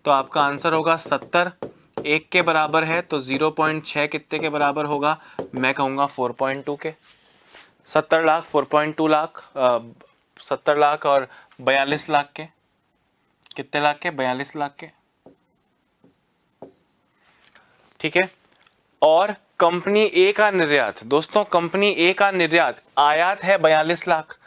[SPEAKER 1] तो आपका आंसर होगा 70, 1 के बराबर है तो 0.6 कितने के बराबर होगा, मैं कहूँगा 4.2 के। 70 लाख 4.2 लाख, 70 लाख और 42 लाख के, कितने लाख के, 42 लाख के, ठीक है। और कंपनी ए का निर्यात, दोस्तों कंपनी ए का निर्यात आयात है 42 लाख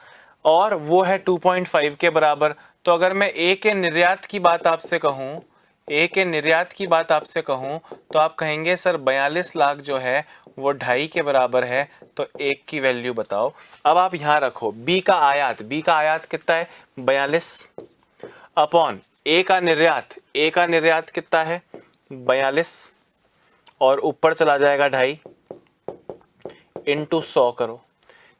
[SPEAKER 1] और वो है 2.5 के बराबर। तो अगर मैं ए के निर्यात की बात आपसे कहूँ, ए के निर्यात की बात आपसे कहूँ तो आप कहेंगे सर 42 लाख जो है वो 2.5 के बराबर है, तो 1 की वैल्यू बताओ। अब आप यहाँ रखो बी का आयात, बी का आयात कितना है 42 अपॉन ए का निर्यात, ए का निर्यात कितना है 42 और ऊपर चला जाएगा 2.5 इंटू 100 करो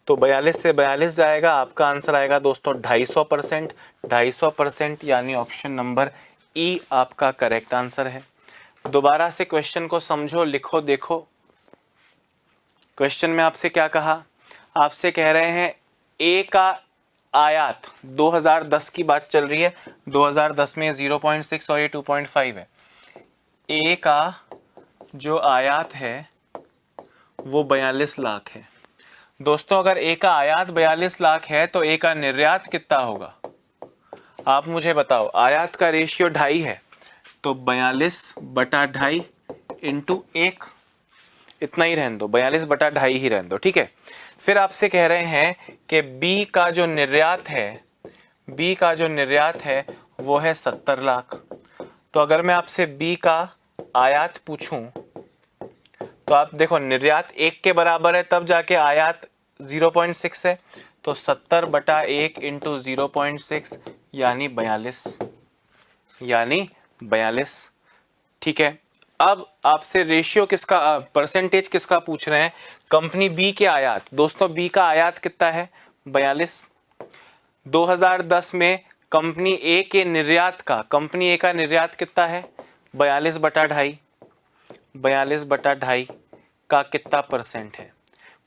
[SPEAKER 1] तो 42 से 42 जाएगा, आपका आंसर आएगा दोस्तों 250%, 250%, यानी ऑप्शन नंबर ई आपका करेक्ट आंसर है। दोबारा से क्वेश्चन को समझो, लिखो, देखो क्वेश्चन में आपसे क्या कहा, आपसे कह रहे हैं ए का आयात 2010 की बात चल रही है, 2010 में 0.6 और ये 2.5 है। ए का जो आयात है वो 42 लाख है। दोस्तों अगर ए का आयात 42 लाख है तो ए का निर्यात कितना होगा, आप मुझे बताओ। आयात का रेशियो 2.5 है तो 42/2.5 इंटू 1, इतना ही रहने दो, 42/2.5 ही रहने दो, ठीक है। फिर आपसे कह रहे हैं कि बी का जो निर्यात है, बी का जो निर्यात है वो है 70 लाख। तो अगर मैं आपसे बी का आयात पूछूं तो आप देखो निर्यात 1 के बराबर है तब जाके आयात 0.6 है, तो 70/1 इंटू 0.6 यानी 42। ठीक है, अब आपसे रेशियो किसका, परसेंटेज किसका पूछ रहे हैं, कंपनी बी के आयात। दोस्तों बी का आयात कितना है, 42। 2010 में कंपनी ए के निर्यात का, कंपनी ए का निर्यात कितना है, 42/2.5। 42/2.5 का कितना परसेंट है,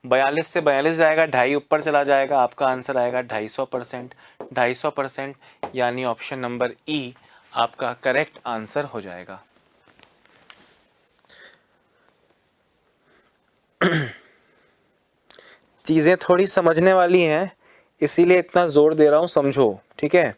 [SPEAKER 1] 42 से 42 जाएगा, 2.5 ऊपर चला जाएगा, आपका आंसर आएगा 250%। 250% यानी ऑप्शन नंबर ई आपका करेक्ट आंसर हो जाएगा। चीजें थोड़ी समझने वाली हैं, इसीलिए इतना जोर दे रहा हूं, समझो, ठीक है।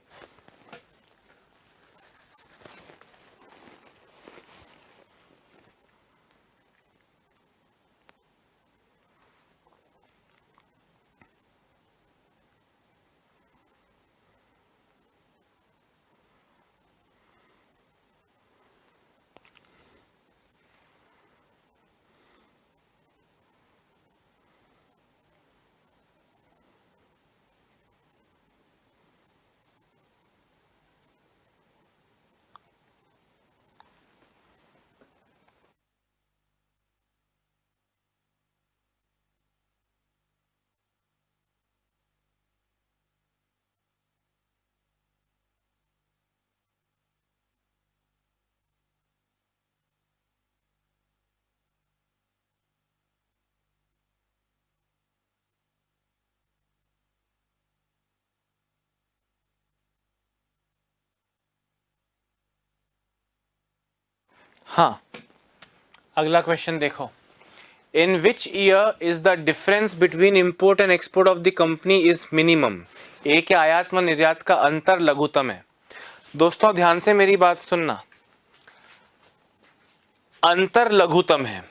[SPEAKER 1] हाँ, अगला क्वेश्चन देखो, in which year is the difference between import and export of the company is minimum. A के आयात व निर्यात का अंतर लघुतम है। दोस्तों ध्यान से मेरी बात सुनना, अंतर लघुतम है।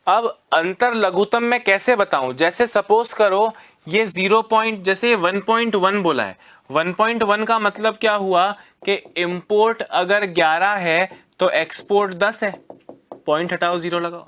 [SPEAKER 1] अब अंतर लघुतम मैं कैसे बताऊं, जैसे सपोज करो ये 0 जैसे 1.1 बोला है, 1.1 का मतलब क्या हुआ कि इंपोर्ट अगर 11 है तो एक्सपोर्ट 10 है, पॉइंट हटाओ 0 लगाओ,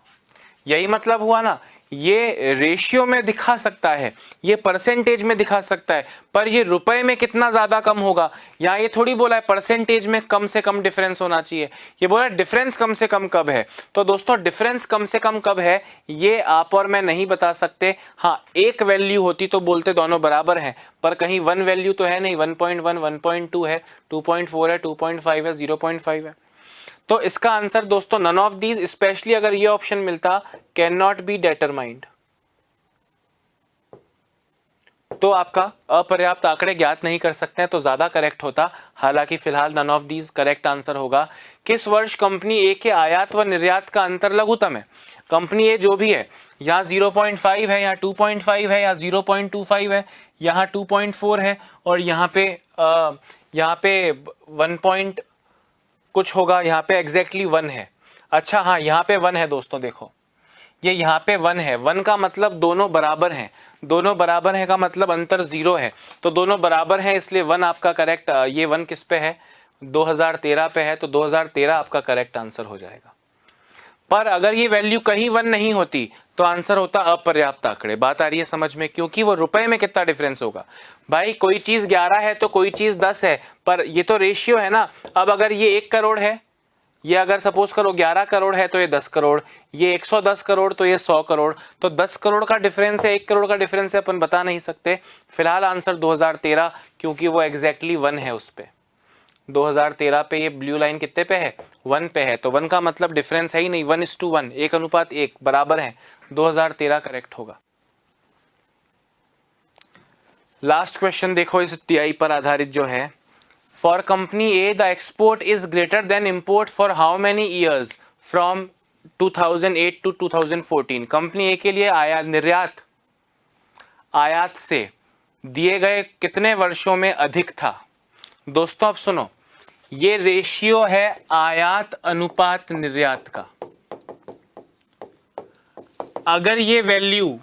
[SPEAKER 1] यही मतलब हुआ ना। ये रेशियो में दिखा सकता है, ये परसेंटेज में दिखा सकता है, पर ये रुपए में कितना ज्यादा कम होगा। यहाँ ये थोड़ी बोला है परसेंटेज में कम से कम डिफरेंस होना चाहिए, ये बोला डिफरेंस कम से कम कब है। तो दोस्तों डिफरेंस कम से कम कब है ये आप और मैं नहीं बता सकते। हाँ, एक वैल्यू होती तो बोलते दोनों बराबर हैं, पर कहीं वन वैल्यू तो है नहीं, 1.1 1.2 है, 2.4 है, 2.5 है, 0.5 है। तो इसका आंसर दोस्तों नन ऑफ दीज, स्पेशली अगर ये ऑप्शन मिलता कैन नॉट बी डिटरमाइंड, तो आपका अपर्याप्त आंकड़े ज्ञात नहीं कर सकते हैं, तो ज्यादा करेक्ट होता। हालांकि फिलहाल none of these correct answer होगा। किस वर्ष कंपनी ए के आयात व निर्यात का अंतर लघुतम है। कंपनी ए जो भी है, यहाँ 0.5 है, यहाँ 2.5 है, यहाँ 0.25 है, यहाँ 2.4 है, और यहाँ पे 1 कुछ होगा, यहाँ पे एग्जैक्टली 1 है। अच्छा हाँ, यहाँ पे 1 है दोस्तों, देखो ये यहाँ पे 1 है। 1 का मतलब दोनों बराबर हैं, दोनों बराबर है का मतलब अंतर 0 है, तो दोनों बराबर हैं, इसलिए 1 आपका करेक्ट। ये 1 किस पे है, 2013 पे है, तो 2013 आपका करेक्ट आंसर हो जाएगा। पर अगर ये वैल्यू कहीं 1 नहीं होती तो आंसर होता अपर्याप्त आंकड़े। बात आ रही है समझ में, क्योंकि वो रुपए में कितना डिफरेंस होगा भाई, कोई चीज 11 है तो कोई चीज 10 है, पर ये तो रेशियो है ना। अब अगर ये 1 करोड़ है, ये अगर सपोज करो 11 करोड़ है तो ये 10 करोड़, ये 110 करोड़ तो ये 100 करोड़, तो 10 करोड़ का डिफरेंस है, 1 करोड़ का डिफरेंस है, अपन बता नहीं सकते। फिलहाल आंसर 2013, क्योंकि वो एग्जैक्टली 1 है उस पे। 2013 पे ये ब्लू लाइन कितने पे है, 1 पे है, तो 1 का मतलब डिफरेंस है ही नहीं, 1:1, 1:1 बराबर है। 2013 करेक्ट होगा। लास्ट क्वेश्चन देखो इस टीआई पर आधारित जो है, for company A the export is greater than import for how many years from 2008 to 2014। Company A के लिए निर्यात आयात से दिए गए कितने वर्षों में अधिक था। दोस्तों अब सुनो, ये रेशियो है आयात अनुपात निर्यात का। अगर ये वैल्यू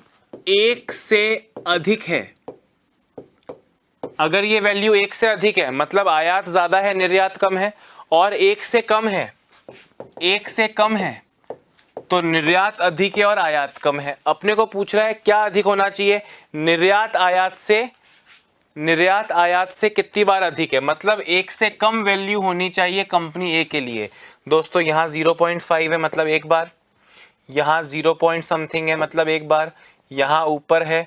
[SPEAKER 1] 1 से अधिक है, अगर ये वैल्यू 1 से अधिक है मतलब आयात ज्यादा है निर्यात कम है, और 1 से कम है, 1 से कम है तो निर्यात अधिक है और आयात कम है। अपने को पूछ रहा है क्या अधिक होना चाहिए, निर्यात आयात से कितनी बार अधिक है, मतलब एक से कम वैल्यू होनी चाहिए कंपनी ए के लिए। दोस्तों यहाँ 0.5 है मतलब एक बार, यहाँ 0 पॉइंट समथिंग है मतलब एक बार, यहाँ ऊपर है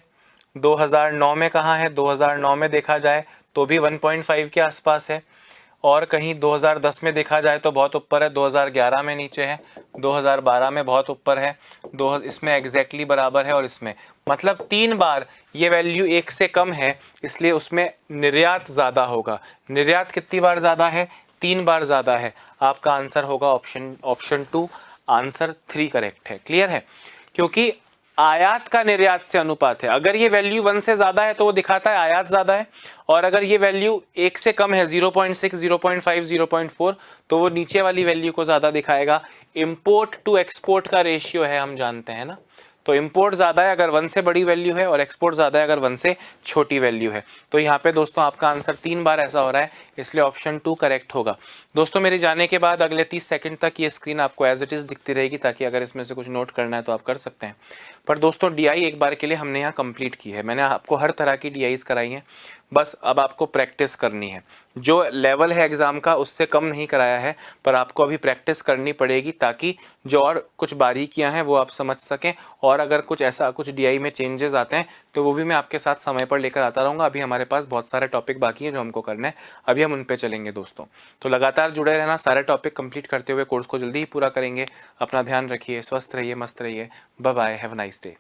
[SPEAKER 1] 2009 में कहाँ है, 2009 में देखा जाए तो भी 1.5 के आसपास है, और कहीं 2010 में देखा जाए तो बहुत ऊपर है, 2011 में नीचे है, 2012 में बहुत ऊपर है, इसमें एग्जैक्टली बराबर है, और इसमें मतलब 3 बार ये वैल्यू एक से कम है, इसलिए उसमें निर्यात ज़्यादा होगा। निर्यात कितनी बार ज़्यादा है, 3 बार ज़्यादा है। आपका आंसर होगा ऑप्शन 2, आंसर 3 करेक्ट है। क्लियर है, क्योंकि आयात का निर्यात से अनुपात है। अगर ये वैल्यू 1 से ज्यादा है तो वो दिखाता है आयात ज्यादा है, और अगर ये वैल्यू 1 से कम है 0.6, 0.5, 0.4 तो वो नीचे वाली वैल्यू को ज्यादा दिखाएगा। इंपोर्ट टू एक्सपोर्ट का रेशियो है, हम जानते हैं ना, तो इंपोर्ट ज्यादा है अगर 1 से बड़ी वैल्यू है, और एक्सपोर्ट ज्यादा है अगर 1 से छोटी वैल्यू है। तो यहाँ पे दोस्तों आपका आंसर 3 बार ऐसा हो रहा है, इसलिए ऑप्शन 2 करेक्ट होगा। दोस्तों मेरे जाने के बाद अगले 30 सेकंड तक ये स्क्रीन आपको एज इट इज दिखती रहेगी, ताकि अगर इसमें से कुछ नोट करना है तो आप कर सकते हैं। पर दोस्तों डीआई एक बार के लिए हमने यहाँ कंप्लीट की है। मैंने आपको हर तरह की डीआईज कराई हैं, बस अब आपको प्रैक्टिस करनी है। जो लेवल है एग्जाम का उससे कम नहीं कराया है, पर आपको अभी प्रैक्टिस करनी पड़ेगी, ताकि जो और कुछ बारीकियां हैं वो आप समझ सकें, और अगर कुछ डीआई में चेंजेस आते हैं तो वो भी मैं आपके साथ समय पर लेकर आता रहूँगा। अभी हमारे पास बहुत सारे टॉपिक बाकी हैं जो हमको करना है, अभी हम उन पे चलेंगे दोस्तों। तो लगातार जुड़े रहना, सारे टॉपिक कंप्लीट करते हुए कोर्स को जल्दी ही पूरा करेंगे। अपना ध्यान रखिए, स्वस्थ रहिए, मस्त रहिए। Bye bye, have a nice day.